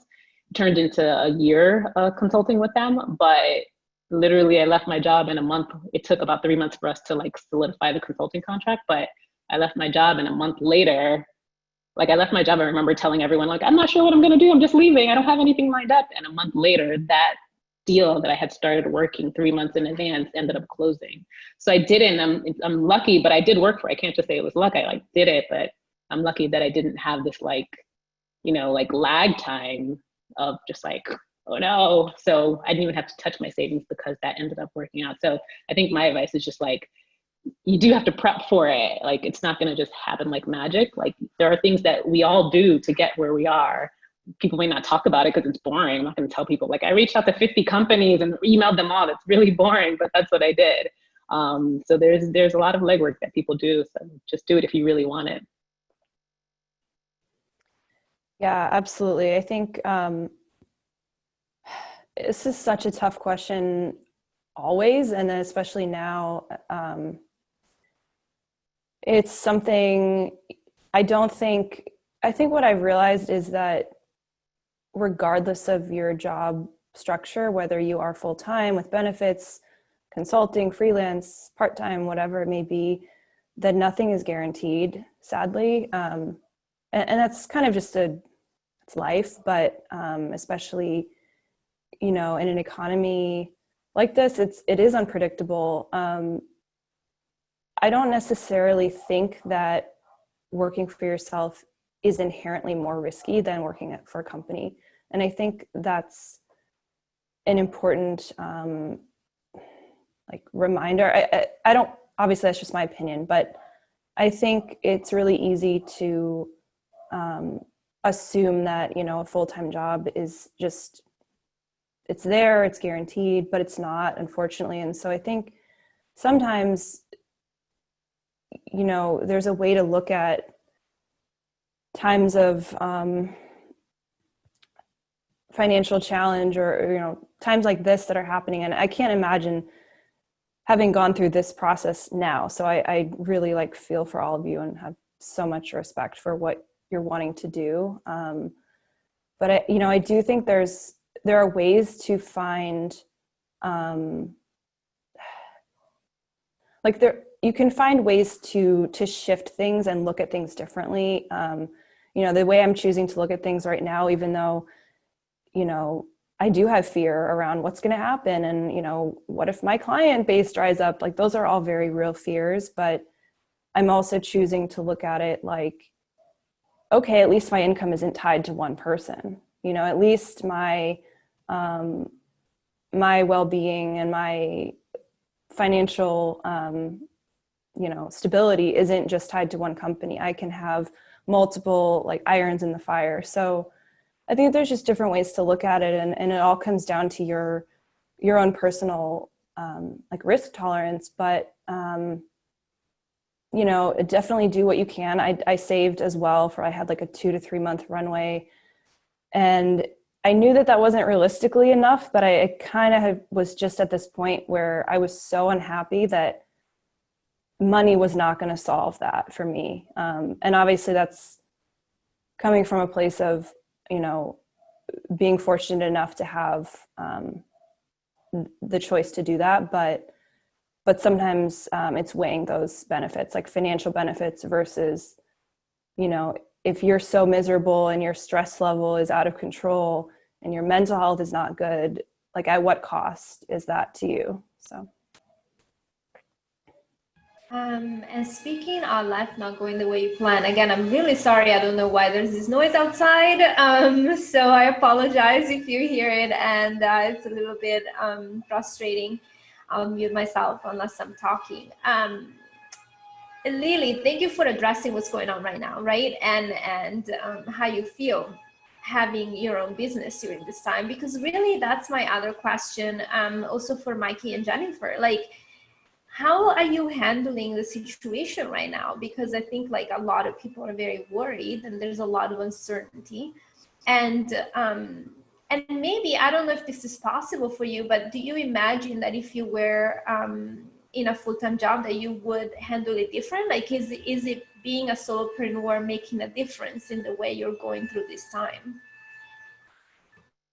turned into a year consulting with them. But literally I left my job in a month. It took about 3 months for us to like solidify the consulting contract, but I left my job, and a month later, like I left my job, I remember telling everyone, like, I'm not sure what I'm gonna do, I'm just leaving, I don't have anything lined up. And a month later, that deal that I had started working 3 months in advance ended up closing. So I didn't, I'm lucky, but I did work for it. I can't just say it was luck, I like did it, but I'm lucky that I didn't have this like, you know, like lag time of just like, oh no. So I didn't even have to touch my savings because that ended up working out. So I think my advice is just like, you do have to prep for it. Like, it's not going to just happen like magic. Like, there are things that we all do to get where we are. People may not talk about it because it's boring. I'm not going to tell people like I reached out to 50 companies and emailed them all. That's really boring, but that's what I did. So there's a lot of legwork that people do. So just do it if you really want it. Yeah, absolutely. I think this is such a tough question always, and then especially now. It's something I think what I've realized is that regardless of your job structure, whether you are full-time with benefits, consulting, freelance, part-time, whatever it may be, that nothing is guaranteed, sadly. And that's kind of just it's life, but especially, you know, in an economy like this, it is unpredictable. I don't necessarily think that working for yourself is inherently more risky than working for a company. And I think that's an important like reminder. I don't, obviously that's just my opinion, but I think it's really easy to assume that, you know, a full-time job is just, it's there, it's guaranteed, but it's not, unfortunately. And so I think sometimes, you know, there's a way to look at times of financial challenge or, you know, times like this that are happening. And I can't imagine having gone through this process now. So I really like feel for all of you and have so much respect for what you're wanting to do. But I do think there are ways to find, you can find ways to shift things and look at things differently. You know, the way I'm choosing to look at things right now, even though, you know, I do have fear around what's going to happen. And, you know, what if my client base dries up? Like, those are all very real fears, but I'm also choosing to look at it like, okay, at least my income isn't tied to one person. You know, at least my well-being and my financial, you know, stability isn't just tied to one company. I can have multiple like irons in the fire. So I think there's just different ways to look at it, and it all comes down to your own personal like risk tolerance. But you know, definitely do what you can. I saved as well I had like a 2 to 3 month runway, and I knew that wasn't realistically enough, but I kind of was just at this point where I was so unhappy that money was not going to solve that for me. And obviously that's coming from a place of, you know, being fortunate enough to have the choice to do that. But sometimes it's weighing those benefits, like financial benefits versus, you know, if you're so miserable and your stress level is out of control and your mental health is not good, like at what cost is that to you? So. And speaking of life not going the way you plan, again, I'm really sorry. I don't know why there's this noise outside. So I apologize if you hear it, and it's a little bit frustrating. I'll mute myself unless I'm talking. Lily, thank you for addressing what's going on right now, right? And how you feel. having your own business during this time? Because really that's my other question, also for Mikey and Jennifer. Like, how are you handling the situation right now? Because I think like a lot of people are very worried and there's a lot of uncertainty. And maybe, I don't know if this is possible for you, but do you imagine that if you were in a full-time job that you would handle it different? Like, is it being a solopreneur making a difference in the way you're going through this time?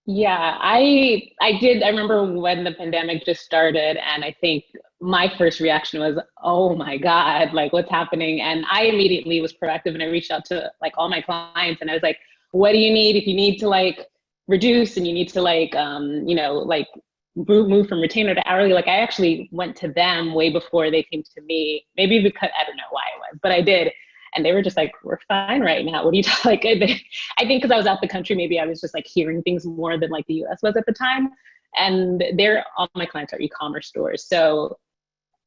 Yeah, I did. I remember when the pandemic just started, and I think my first reaction was, "Oh my God, like what's happening?" And I immediately was proactive, and I reached out to like all my clients, and I was like, "What do you need? If you need to like reduce, and you need to like like move from retainer to hourly," like I actually went to them way before they came to me. Maybe because I don't know why it was, but I did. And they were just like, "We're fine right now. What are you like?" I think because I was out the country, maybe I was just like hearing things more than like the US was at the time. And all my clients are e-commerce stores. So,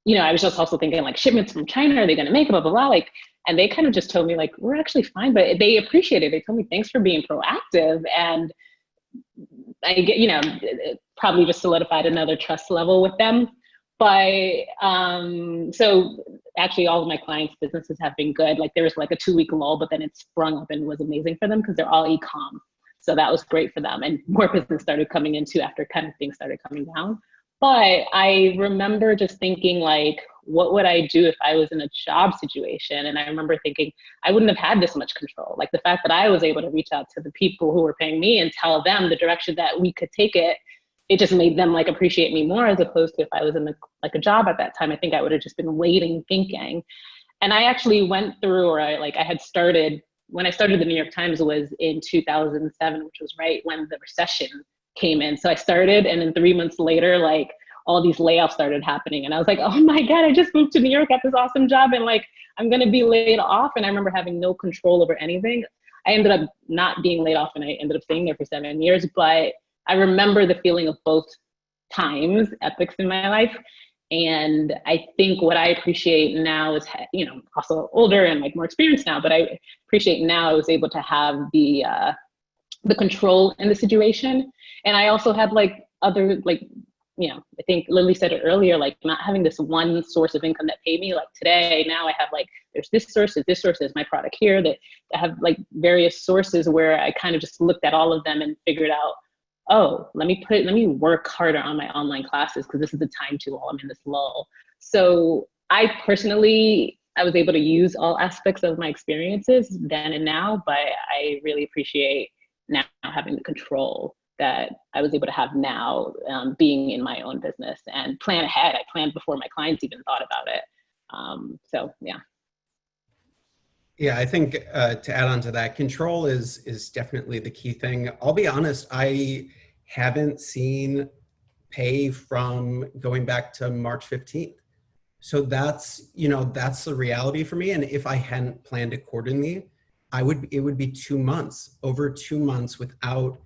I was just also thinking like shipments from China, are they going to make it, blah, blah, blah. Like, and they kind of just told me like, "We're actually fine," but they appreciate it. They told me, "Thanks for being proactive." And I get, it probably just solidified another trust level with them. But so actually all of my clients' businesses have been good. Like there was like a 2-week lull, but then it sprung up and was amazing for them because they're all e-com. So that was great for them. And more business started coming in too after kind of things started coming down. But I remember just thinking like, what would I do if I was in a job situation? And I remember thinking I wouldn't have had this much control. Like the fact that I was able to reach out to the people who were paying me and tell them the direction that we could take it, it just made them like appreciate me more, as opposed to if I was in a job at that time, I think I would have just been waiting, thinking. And I actually went through, or I had started, when I started the New York Times was in 2007, which was right when the recession came in. So I started, and then 3 months later, like all these layoffs started happening. And I was like, "Oh my God, I just moved to New York, got this awesome job, and like, I'm gonna be laid off." And I remember having no control over anything. I ended up not being laid off, and I ended up staying there for 7 years. But I remember the feeling of both times, epics in my life. And I think what I appreciate now is, also older and like more experienced now, but I appreciate now I was able to have the control in the situation. And I also had like other, like, I think Lily said it earlier, like not having this one source of income that paid me. Like today, now I have like, there's this source, there's my product here, that I have like various sources where I kind of just looked at all of them and figured out, oh, let me work harder on my online classes because this is the time to while I'm in this lull. So I personally, I was able to use all aspects of my experiences then and now, but I really appreciate now having the control that I was able to have now, being in my own business and plan ahead. I planned before my clients even thought about it. So yeah. Yeah, I think to add on to that, control is definitely the key thing. I'll be honest, I haven't seen pay from going back to March 15th. So that's the reality for me. And if I hadn't planned accordingly, it would be 2 months, over 2 months without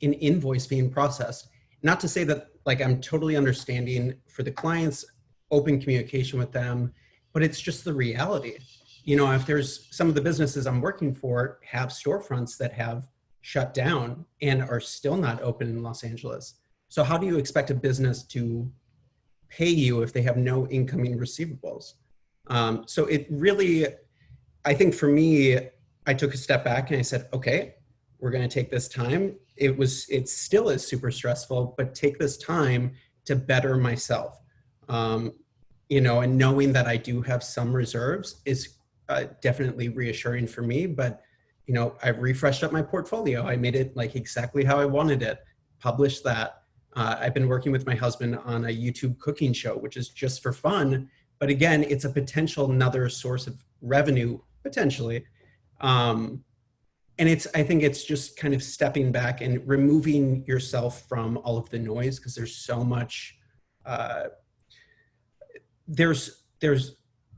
an invoice being processed. Not to say that like I'm totally understanding for the clients, open communication with them, but it's just the reality. If there's some of the businesses I'm working for have storefronts that have shut down and are still not open in Los Angeles. So how do you expect a business to pay you if they have no incoming receivables? So it really, I think for me, I took a step back and I said, okay, we're going to take this time. It still is super stressful, but take this time to better myself. And knowing that I do have some reserves is definitely reassuring for me. But I've refreshed up my portfolio. I made it like exactly how I wanted it, published that. I've been working with my husband on a YouTube cooking show, which is just for fun. But again, it's a potential another source of revenue, potentially. And I think it's just kind of stepping back and removing yourself from all of the noise, because there's so much,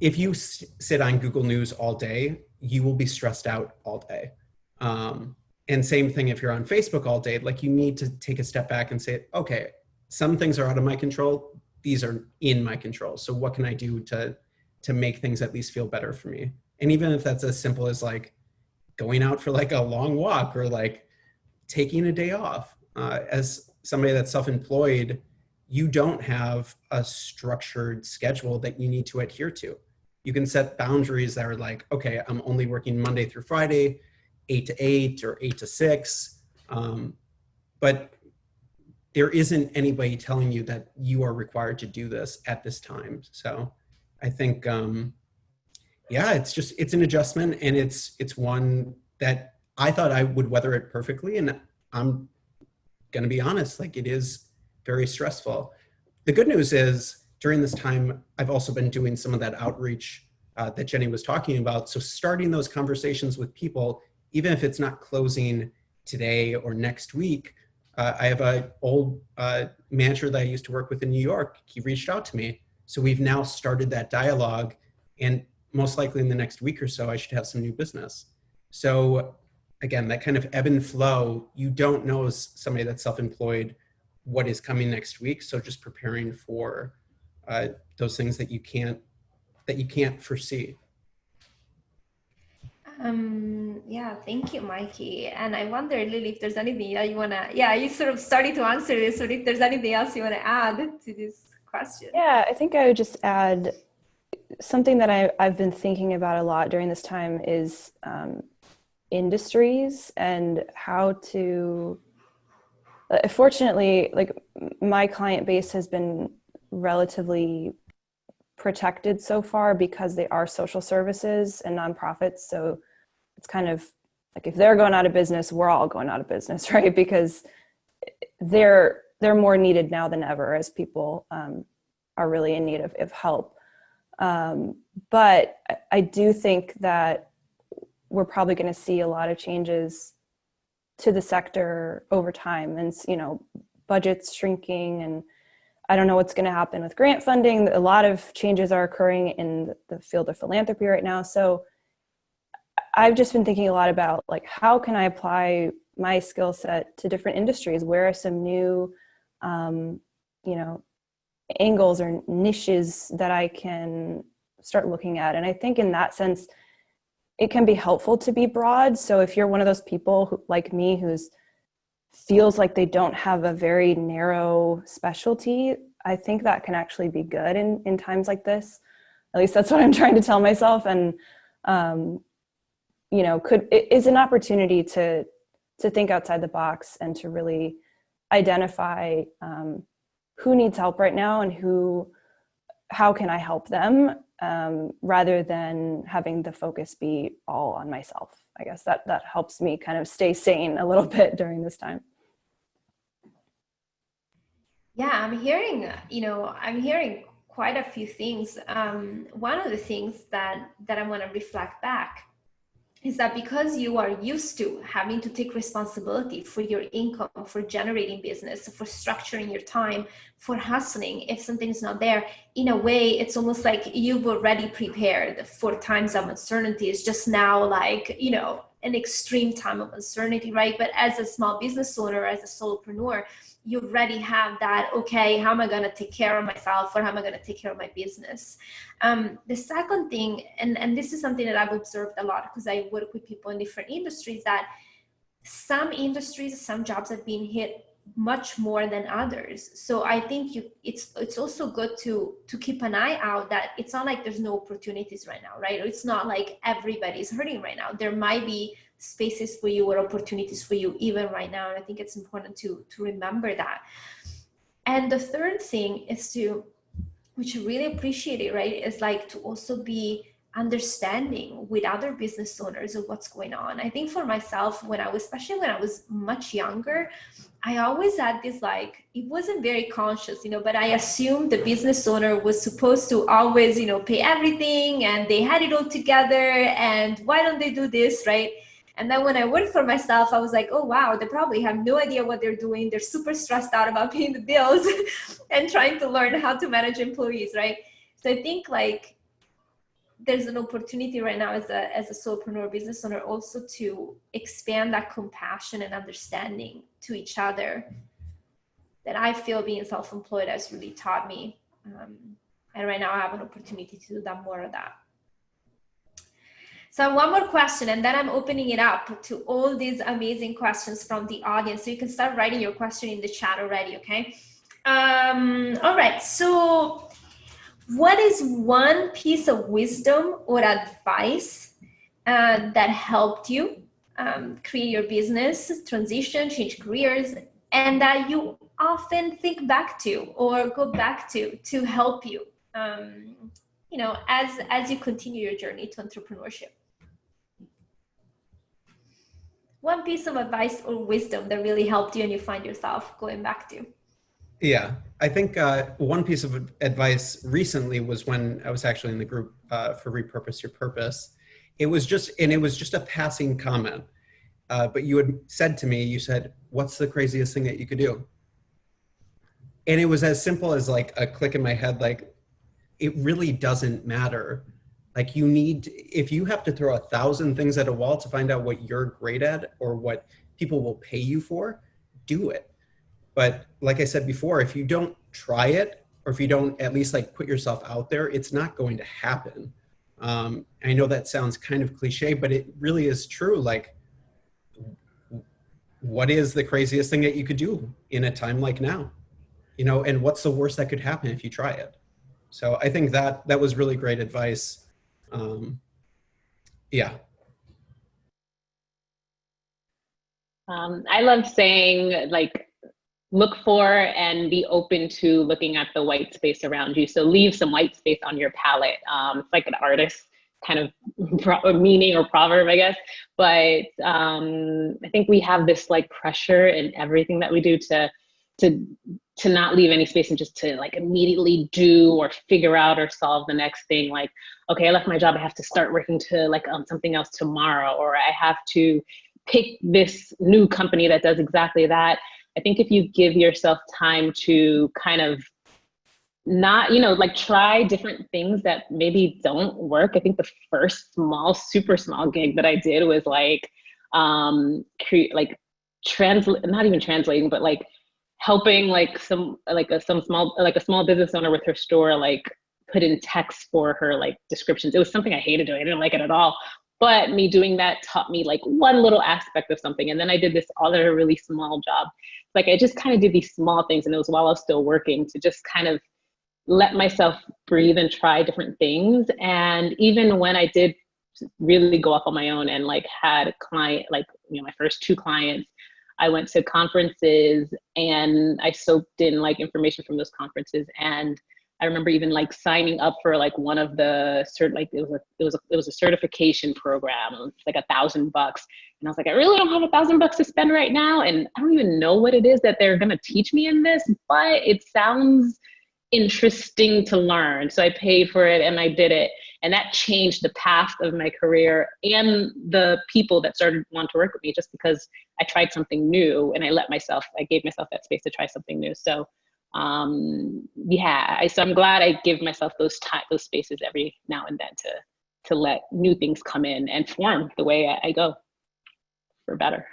if you sit on Google News all day, you will be stressed out all day. And same thing if you're on Facebook all day, like you need to take a step back and say, okay, some things are out of my control. These are in my control. So what can I do to make things at least feel better for me? And even if that's as simple as like going out for like a long walk, or like taking a day off. As somebody that's self-employed, you don't have a structured schedule that you need to adhere to. You can set boundaries that are like, okay, I'm only working Monday through Friday, 8 to 8 or 8 to 6. But there isn't anybody telling you that you are required to do this at this time. So I think, yeah, it's an adjustment, and it's one that I thought I would weather it perfectly. And I'm going to be honest, like, it is very stressful. The good news is during this time, I've also been doing some of that outreach that Jenny was talking about. So starting those conversations with people, even if it's not closing today or next week. I have an old manager that I used to work with in New York. He reached out to me. So we've now started that dialogue, and most likely in the next week or so, I should have some new business. So again, that kind of ebb and flow, you don't know as somebody that's self-employed what is coming next week. So just preparing for those things that you can't foresee. Yeah, thank you, Mikey. And I wonder, Lily, if there's anything that you wanna, you sort of started to answer this, or if there's anything else you wanna add to this question. Yeah, I think I would just add something that I've been thinking about a lot during this time is industries and how to, fortunately, like my client base has been relatively protected so far because they are social services and nonprofits. So it's kind of like if they're going out of business, we're all going out of business, right? Because they're more needed now than ever as people are really in need of help. But I do think that we're probably going to see a lot of changes to the sector over time, and budgets shrinking, and I don't know what's going to happen with grant funding. A lot of changes are occurring in the field of philanthropy right now. So I've just been thinking a lot about, like, how can I apply my skill set to different industries? Where are some new, angles or niches that I can start looking at? And I think in that sense, it can be helpful to be broad. So if you're one of those people who, like me, who's feels like they don't have a very narrow specialty, I think that can actually be good in times like this. At least that's what I'm trying to tell myself. And, it is an opportunity to think outside the box and to really identify who needs help right now and how can I help them, rather than having the focus be all on myself. I guess that helps me kind of stay sane a little bit during this time. Yeah, I'm hearing quite a few things. One of the things that I want to reflect back is that because you are used to having to take responsibility for your income, for generating business, for structuring your time, for hustling, if something is not there, in a way, it's almost like you've already prepared for times of uncertainty. It's just now like, an extreme time of uncertainty, right? But as a small business owner, as a solopreneur, you already have that, okay, how am I going to take care of myself, or how am I going to take care of my business? The second thing, and this is something that I've observed a lot because I work with people in different industries, that some industries, some jobs have been hit much more than others. So I think it's also good to keep an eye out that it's not like there's no opportunities right now, right? It's not like everybody's hurting right now. There might be spaces for you or opportunities for you even right now. And I think it's important to remember that. And the third thing is which I really appreciate it, right, is like to also be understanding with other business owners of what's going on. I think for myself, especially when I was much younger, I always had this, like, it wasn't very conscious, but I assumed the business owner was supposed to always, pay everything, and they had it all together, and why don't they do this, right? And then when I worked for myself, I was like, oh, wow, they probably have no idea what they're doing. They're super stressed out about paying the bills and trying to learn how to manage employees, right? So I think, like, there's an opportunity right now as a solopreneur business owner also to expand that compassion and understanding to each other that I feel being self-employed has really taught me. And right now I have an opportunity to do that, more of that. So one more question, and then I'm opening it up to all these amazing questions from the audience. So you can start writing your question in the chat already, okay? All right, so what is one piece of wisdom or advice that helped you create your business, transition, change careers, and that you often think back to or go back to help you, as you continue your journey to entrepreneurship? One piece of advice or wisdom that really helped you and you find yourself going back to. Yeah, I think one piece of advice recently was when I was actually in the group for Repurpose Your Purpose. It was just a passing comment, but you had said to me, you said, "What's the craziest thing that you could do?" And it was as simple as like a click in my head, like, it really doesn't matter. Like if you have to throw 1,000 things at a wall to find out what you're great at or what people will pay you for, do it. But like I said before, if you don't try it, or if you don't at least like put yourself out there, it's not going to happen. I know that sounds kind of cliche, but it really is true. Like, what is the craziest thing that you could do in a time like now? And what's the worst that could happen if you try it? So I think that was really great advice. Yeah. I love saying, like, look for and be open to looking at the white space around you. So leave some white space on your palette. It's like an artist kind of meaning or proverb, I guess. But I think we have this like pressure in everything that we do to not leave any space and just to like immediately do or figure out or solve the next thing. Like, okay, I left my job, I have to start working to like something else tomorrow, or I have to pick this new company that does exactly that. I think if you give yourself time to kind of not, like try different things that maybe don't work. I think the first super small gig that I did was like, not even translating, but like helping like a small business owner with her store, like put in text for her like descriptions. It was something I hated doing. I didn't like it at all. But me doing that taught me like one little aspect of something. And then I did this other really small job. Like I just kind of did these small things, and it was while I was still working, to just kind of let myself breathe and try different things. And even when I did really go off on my own and like had a client, like, my first 2 clients, I went to conferences and I soaked in like information from those conferences. And I remember even like signing up for like one of the it was a certification program. It was like $1,000, and I was like, I really don't have $1,000 to spend right now, and I don't even know what it is that they're gonna teach me in this, but it sounds interesting to learn. So I paid for it and I did it, and that changed the path of my career and the people that started wanting to work with me, just because I tried something new and I gave myself that space to try something new. So so I'm glad I give myself those spaces every now and then to let new things come in and form the way I go for better.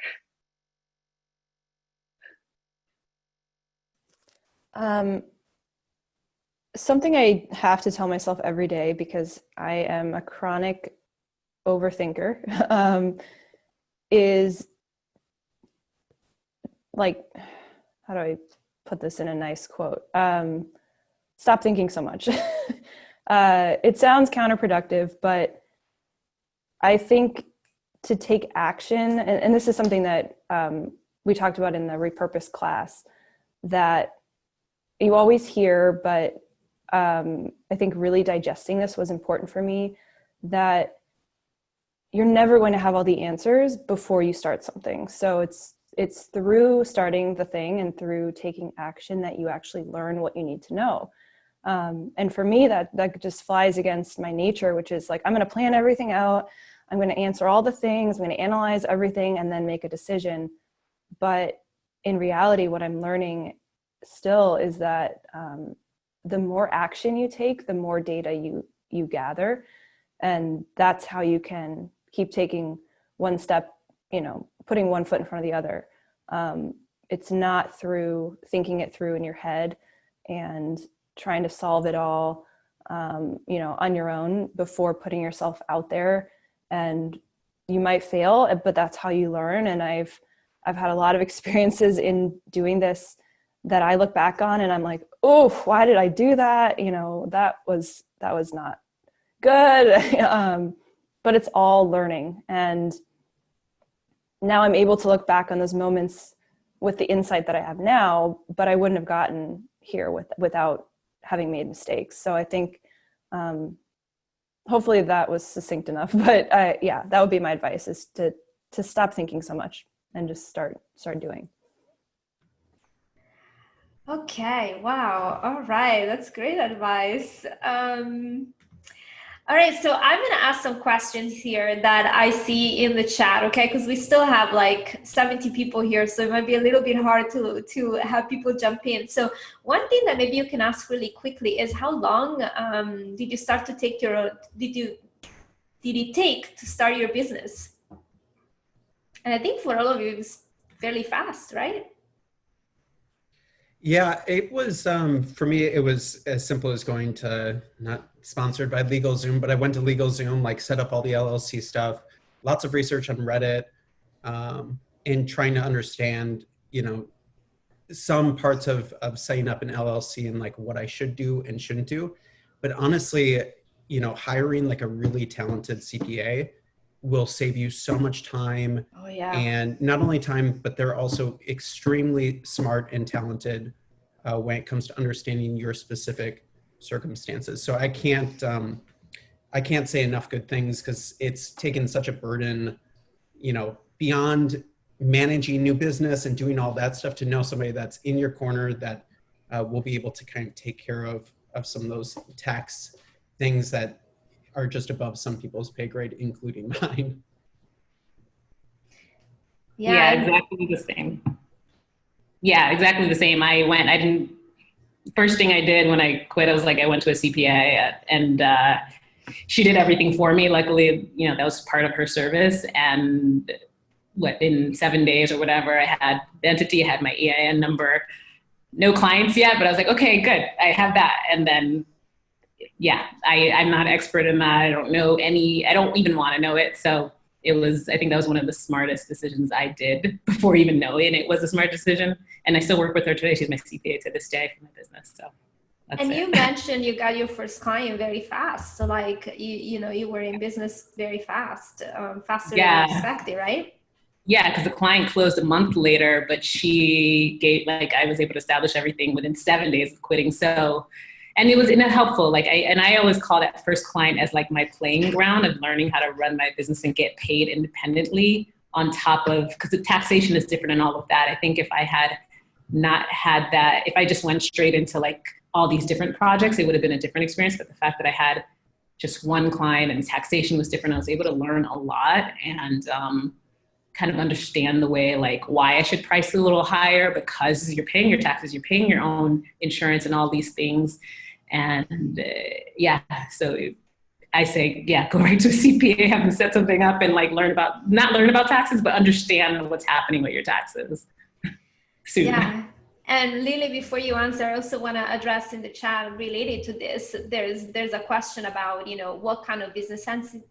Something I have to tell myself every day, because I am a chronic overthinker, is like, how do I put this in a nice quote? Stop thinking so much. It sounds counterproductive, but I think to take action, and this is something that we talked about in the Repurpose class, that you always hear, but I think really digesting this was important for me, that you're never going to have all the answers before you start something. So it's through starting the thing and through taking action that you actually learn what you need to know. And for me, that just flies against my nature, which is like, I'm going to plan everything out. I'm going to answer all the things. I'm going to analyze everything and then make a decision. But in reality, what I'm learning still is that the more action you take, the more data you gather. And that's how you can keep taking one step, putting one foot in front of the other. It's not through thinking it through in your head and trying to solve it all, on your own before putting yourself out there and you might fail, but that's how you learn. And I've had a lot of experiences in doing this that I look back on and I'm like, oh, why did I do that? You know, that was not good. But it's all learning. And now I'm able to look back on those moments with the insight that I have now, but I wouldn't have gotten here without having made mistakes. So I think, hopefully that was succinct enough, but yeah, that would be my advice, is to stop thinking so much and just start doing. Okay, wow. All right, that's great advice. All right, so I'm going to ask some questions here that I see in the chat, okay? Because we still have like 70 people here, so it might be a little bit hard to have people jump in. So one thing that maybe you can ask really quickly is, how long did you start to take did it take to start your business? And I think for all of you, it was fairly fast, right? Yeah, it was, for me, it was as simple as going to, not sponsored by LegalZoom, but I went to LegalZoom, like set up all the LLC stuff, lots of research on Reddit, and trying to understand, you know, some parts of setting up an LLC and like what I should do and shouldn't do. But honestly, you know, hiring like a really talented CPA will save you so much time. Oh, yeah. And not only time, but they're also extremely smart and talented when it comes to understanding your specific circumstances. So I can't say enough good things, because it's taken such a burden, you know, beyond managing new business and doing all that stuff, to know somebody that's in your corner that will be able to kind of take care of some of those tax things that are just above some people's pay grade, including mine. Yeah, exactly the same. Yeah, exactly the same. First thing I did when I quit, I was like, I went to a CPA and she did everything for me. Luckily, you know, that was part of her service. And in 7 days or whatever, I had the entity, I had my EIN number, no clients yet, but I was like, okay, good, I have that. And then, yeah, I'm not expert in that. I don't even want to know it. So I think that was one of the smartest decisions I did before even knowing it was a smart decision. And I still work with her today. She's my CPA to this day for my business. So that's it. You mentioned you got your first client very fast. So like, you were in business very fast, faster than expected, right? Yeah, because the client closed a month later, but I was able to establish everything within 7 days of quitting. So, and it was helpful. I always call that first client as like my playing ground of learning how to run my business and get paid independently, on top of, because the taxation is different and all of that. I think if I had not had that, if I just went straight into like all these different projects, it would have been a different experience. But the fact that I had just one client and taxation was different, I was able to learn a lot and kind of understand the way, like why I should price a little higher, because you're paying your taxes, you're paying your own insurance and all these things. And so I say, go right to a CPA, have them set something up and like not learn about taxes, but understand what's happening with your taxes soon. Yeah. And Lily, before you answer, I also want to address in the chat related to this. There's a question about, what kind of business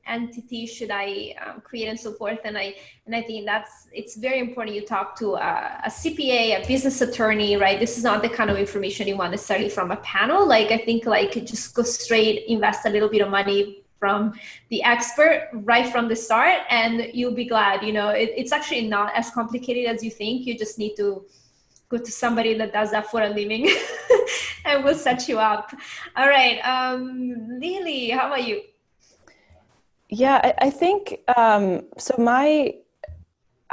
entity should I create and so forth. And I think it's very important you talk to a CPA, a business attorney, right? This is not the kind of information you want necessarily from a panel. Like, I think just go straight, invest a little bit of money from the expert right from the start, and you'll be glad. It's actually not as complicated as you think. You just need to go to somebody that does that for a living and we'll set you up. All right. Lily, how about you? Yeah, I think, I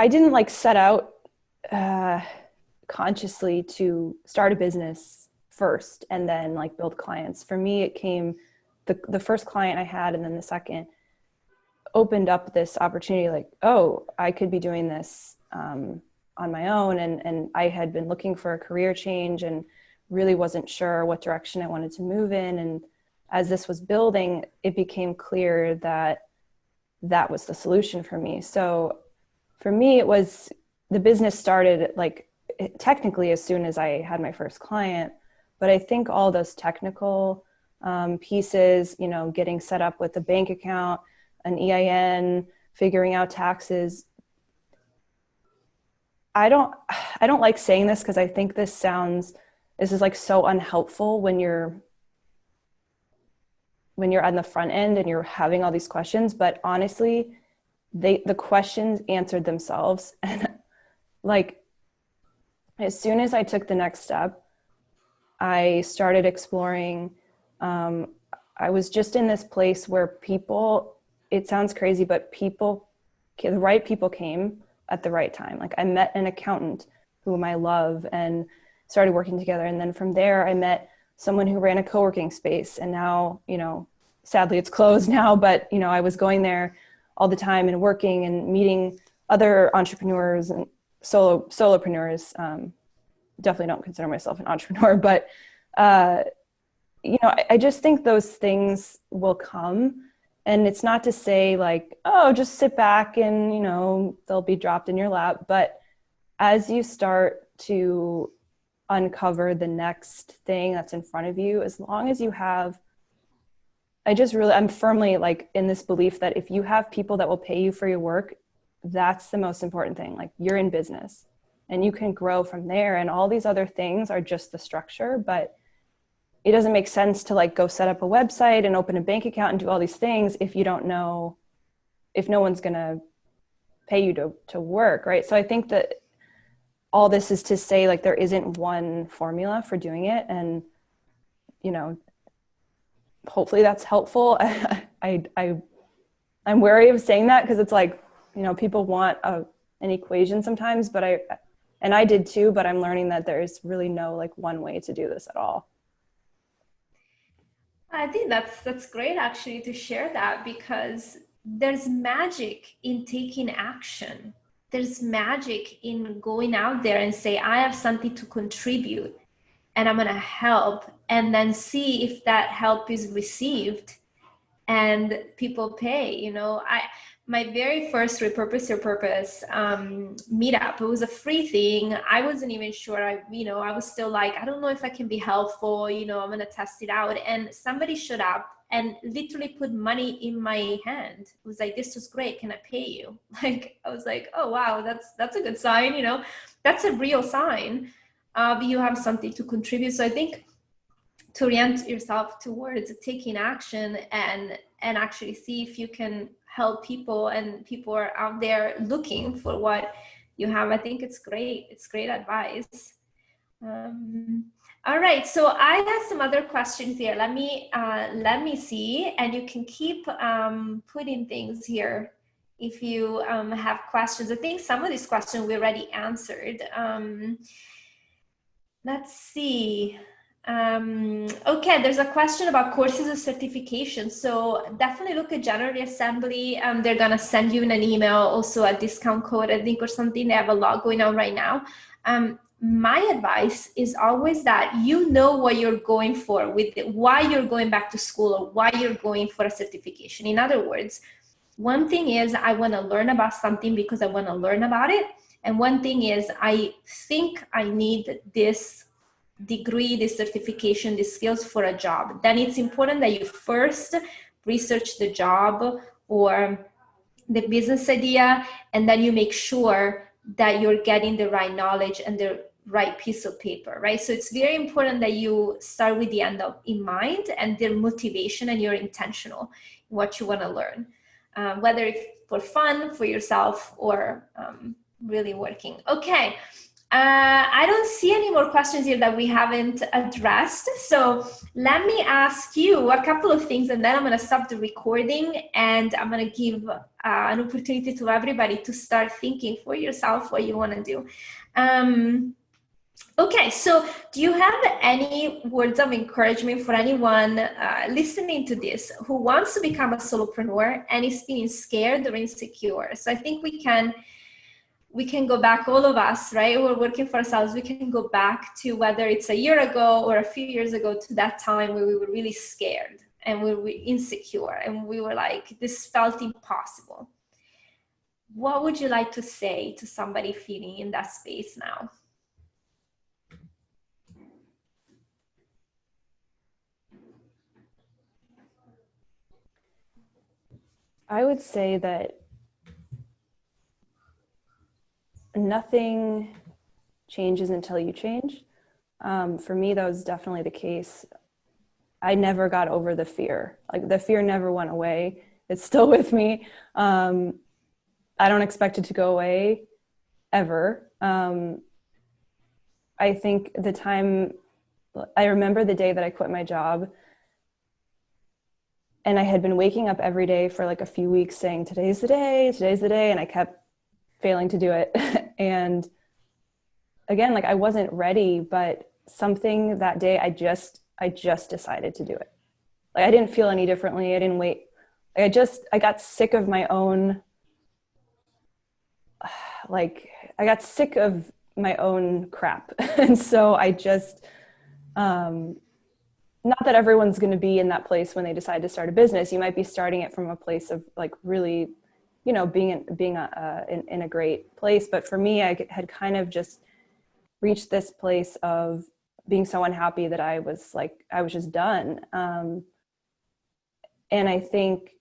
didn't set out consciously to start a business first and then build clients. For me, it came, the first client I had and then the second opened up this opportunity, I could be doing this on my own. And I had been looking for a career change and really wasn't sure what direction I wanted to move in. And as this was building, it became clear that that was the solution for me. So for me, the business started technically as soon as I had my first client, but I think all those technical pieces, getting set up with a bank account an EIN, figuring out taxes. I don't like saying this because I think this is like so unhelpful when you're on the front end and you're having all these questions, but honestly, the questions answered themselves. And like, as soon as I took the next step, I started exploring. I was just in this place where people, it sounds crazy, but the right people came at the right time. Like, I met an accountant whom I love and started working together. And then from there, I met someone who ran a co-working space. And now, sadly it's closed now, but, I was going there all the time and working and meeting other entrepreneurs and solopreneurs. Definitely don't consider myself an entrepreneur, but, I just think those things will come. And it's not to say like, oh, just sit back and, they'll be dropped in your lap. But as you start to uncover the next thing that's in front of you, as long as you have, I'm firmly like in this belief that if you have people that will pay you for your work, that's the most important thing. Like, you're in business and you can grow from there. And all these other things are just the structure, but it doesn't make sense to like go set up a website and open a bank account and do all these things if you don't know, if no one's going to pay you to work. Right. So I think that all this is to say, like, there isn't one formula for doing it. And, hopefully that's helpful. I'm wary of saying that because it's like, people want an equation sometimes, but I did too, but I'm learning that there's really no like one way to do this at all. I think that's great actually to share that, because there's magic in taking action. There's magic in going out there and say, I have something to contribute and I'm going to help, and then see if that help is received and people pay. My very first Repurpose Your Purpose meetup, it was a free thing. I wasn't even sure. I was still like, I don't know if I can be helpful. I'm going to test it out. And somebody showed up and literally put money in my hand. It was like, this was great. Can I pay you? Like, I was like, oh, wow, that's a good sign. That's a real sign. You have something to contribute. So I think to orient yourself towards taking action and actually see if you can help people, and people are out there looking for what you have. I think it's great. It's great advice. All right, so I have some other questions here. Let me see, and you can keep putting things here if you have questions. I think some of these questions we already answered. Let's see. Okay, there's a question about courses or certifications. So definitely look at January Assembly. They're gonna send you in an email also a discount code, I think, or something. They have a lot going on right now. My advice is always that you know what you're going for with it, why you're going back to school or why you're going for a certification. In other words, one thing is I want to learn about something because I want to learn about it. And one thing is I think I need this degree, this certification, these skills for a job. Then it's important that you first research the job or the business idea, and then you make sure that you're getting the right knowledge and the right piece of paper, right? So it's very important that you start with the end in mind and the motivation, and you're intentional in what you want to learn, whether it's for fun, for yourself, or really working. Okay. I don't see any more questions here that we haven't addressed. So let me ask you a couple of things, and then I'm going to stop the recording, and I'm going to give an opportunity to everybody to start thinking for yourself what you want to do. Okay, so do you have any words of encouragement for anyone listening to this who wants to become a solopreneur and is feeling scared or insecure? So I think we can go back, all of us, right? We're working for ourselves. We can go back to whether it's a year ago or a few years ago, to that time where we were really scared and we were insecure and we were like, this felt impossible. What would you like to say to somebody feeling in that space now? I would say that nothing changes until you change. For me, that was definitely the case. I never got over the fear. Like the fear never went away. It's still with me. I don't expect it to go away ever. I think I remember the day that I quit my job, and I had been waking up every day for like a few weeks saying, today's the day, and I kept failing to do it. And again, like I wasn't ready, but something that day, I just decided to do it. Like I didn't feel any differently. I didn't wait. I got sick of my own, I got sick of my own crap. And so I just, not that everyone's going to be in that place when they decide to start a business. You might be starting it from a place of like really, being in a great place. But for me, I had kind of just reached this place of being so unhappy that I was just done. And I think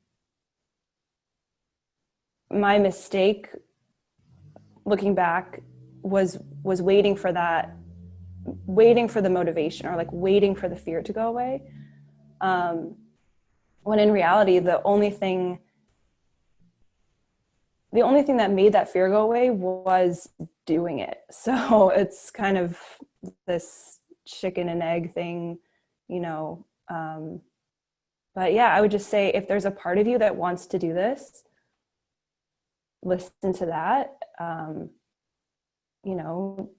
my mistake, looking back, was waiting for the motivation, or like waiting for the fear to go away. When in reality, the only thing that made that fear go away was doing it. So it's kind of this chicken and egg thing, but yeah, I would just say, if there's a part of you that wants to do this, listen to that.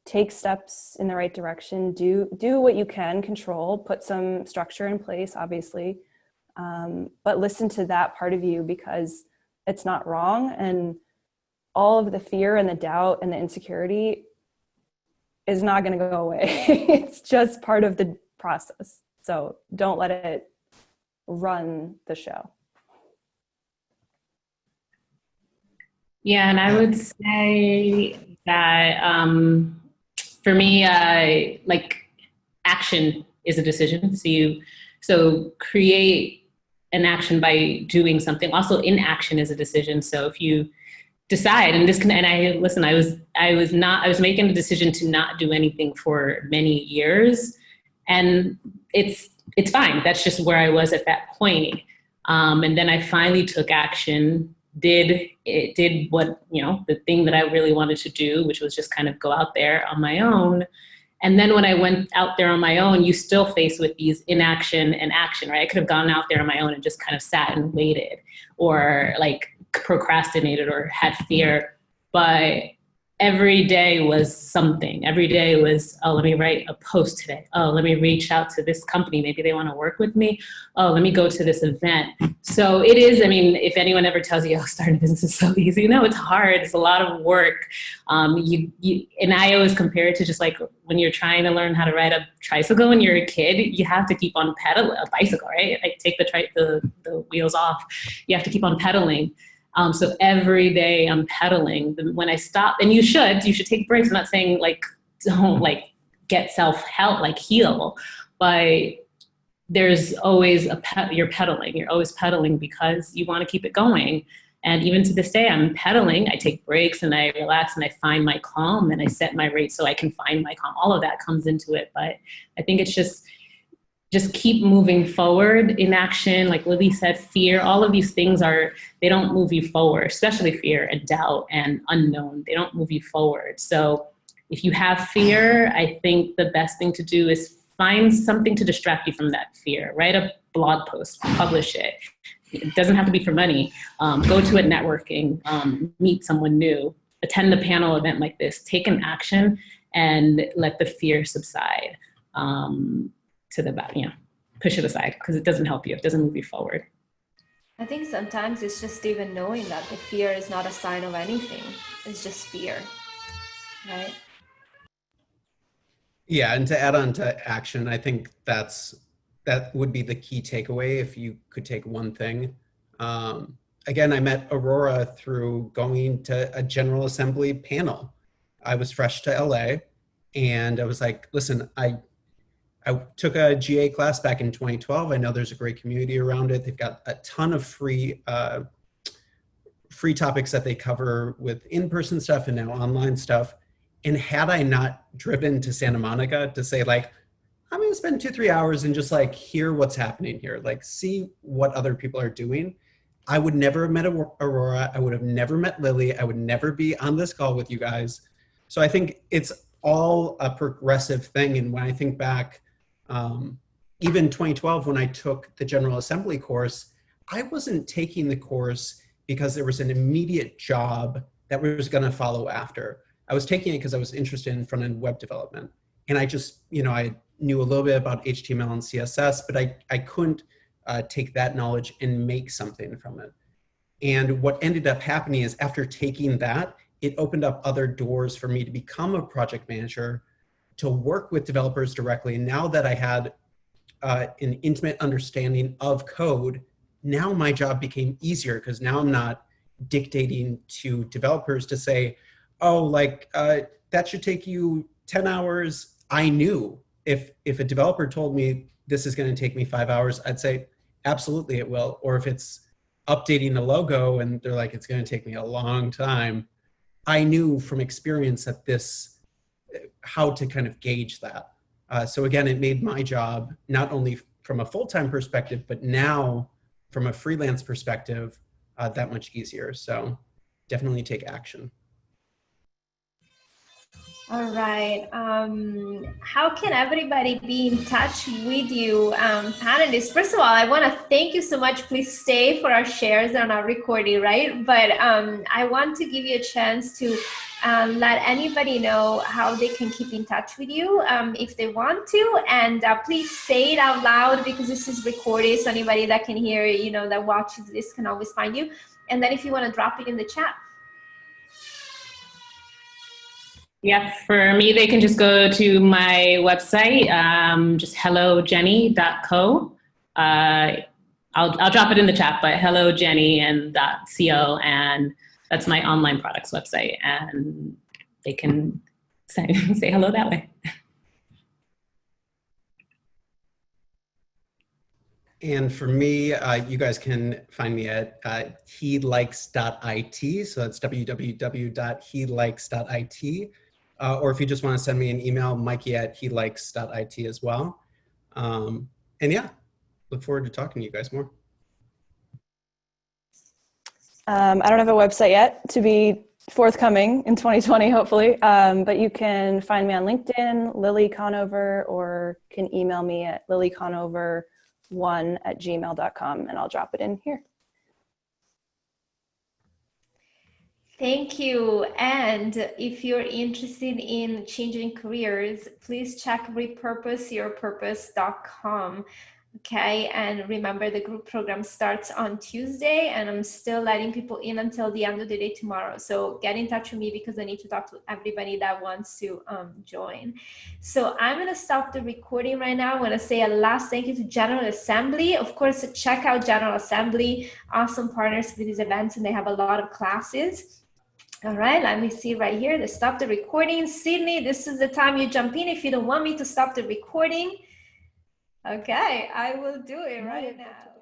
Take steps in the right direction, do what you can control, put some structure in place, obviously. But listen to that part of you, because it's not wrong. And all of the fear and the doubt and the insecurity is not going to go away. It's just part of the process. So don't let it run the show. Yeah, and I would say that for me, action is a decision. So create an action by doing something. Also, inaction is a decision. So if you decide, I was making a decision to not do anything for many years, and it's fine. That's just where I was at that point. And then I finally took action, did what, the thing that I really wanted to do, which was just kind of go out there on my own. And then when I went out there on my own, you still face with these inaction and action, right? I could have gone out there on my own and just kind of sat and waited, or like procrastinated or had fear. But every day was something. Every day was, oh, let me write a post today. Oh, let me reach out to this company. Maybe they want to work with me. Oh, let me go to this event. So it is, if anyone ever tells you, oh, starting a business is so easy, no, it's hard. It's a lot of work. And I always compare it to just like when you're trying to learn how to ride a tricycle when you're a kid, you have to keep on pedaling, a bicycle, right? Like take the wheels off. You have to keep on pedaling. So every day I'm pedaling. When I stop, and you should take breaks. I'm not saying don't get self-help, heal, but there's always you're pedaling. You're always pedaling because you want to keep it going. And even to this day, I'm pedaling. I take breaks and I relax and I find my calm and I set my rate so I can find my calm. All of that comes into it. But I think it's just keep moving forward in action. Like Lily said, fear, all of these things they don't move you forward, especially fear and doubt and unknown. They don't move you forward. So if you have fear, I think the best thing to do is find something to distract you from that fear. Write a blog post, publish it. It doesn't have to be for money. Go to a networking, meet someone new, attend a panel event like this, take an action and let the fear subside. To the back, push it aside, because it doesn't help you. It doesn't move you forward. I think sometimes it's just even knowing that the fear is not a sign of anything. It's just fear, right? Yeah, and to add on to action, I think that would be the key takeaway if you could take one thing. Again, I met Aurora through going to a General Assembly panel. I was fresh to LA, and I was like, listen, I took a GA class back in 2012. I know there's a great community around it. They've got a ton of free free topics that they cover with in-person stuff and now online stuff. And had I not driven to Santa Monica to say like, I'm going to spend 2-3 hours and just like hear what's happening here, like see what other people are doing, I would never have met Aurora. I would have never met Lily. I would never be on this call with you guys. So I think it's all a progressive thing. And when I think back, even 2012, when I took the General Assembly course, I wasn't taking the course because there was an immediate job that was going to follow after. I was taking it because I was interested in front-end web development. And I just, I knew a little bit about HTML and CSS, but I couldn't take that knowledge and make something from it. And what ended up happening is after taking that, it opened up other doors for me to become a project manager, to work with developers directly. And now that I had an intimate understanding of code, now my job became easier because now I'm not dictating to developers to say, oh, like that should take you 10 hours. I knew if a developer told me this is going to take me 5 hours, I'd say, absolutely it will. Or if it's updating the logo and they're like, it's going to take me a long time, I knew from experience that how to kind of gauge that. So again, it made my job, not only from a full-time perspective, but now from a freelance perspective, that much easier. So definitely take action. All right. How can everybody be in touch with you, panelists? First of all, I want to thank you so much. Please stay for our shares. They're not recording, right? But I want to give you a chance to let anybody know how they can keep in touch with you if they want to. And please say it out loud because this is recorded. So anybody that can hear it, that watches this can always find you. And then if you want to drop it in the chat. Yeah, for me, they can just go to my website, just hellojenny.co. I'll drop it in the chat, but hellojenny and .co, and that's my online products website, and they can say hello that way. And for me, you guys can find me at helikes.it. So that's www.helikes.it. Or if you just want to send me an email, mikey@helikes.it as well. And yeah, look forward to talking to you guys more. I don't have a website yet, to be forthcoming in 2020, hopefully. But you can find me on LinkedIn, Lily Conover, or can email me at lilyconover1@gmail.com, and I'll drop it in here. Thank you. And if you're interested in changing careers, please check repurposeyourpurpose.com. Okay, and remember the group program starts on Tuesday, and I'm still letting people in until the end of the day tomorrow. So get in touch with me because I need to talk to everybody that wants to join. So I'm going to stop the recording right now. I'm going to say a last thank you to General Assembly. Of course, check out General Assembly, awesome partners for these events, and they have a lot of classes. All right, let me see right here. They stop the recording. Sydney, this is the time you jump in if you don't want me to stop the recording. Okay, I will do it right now.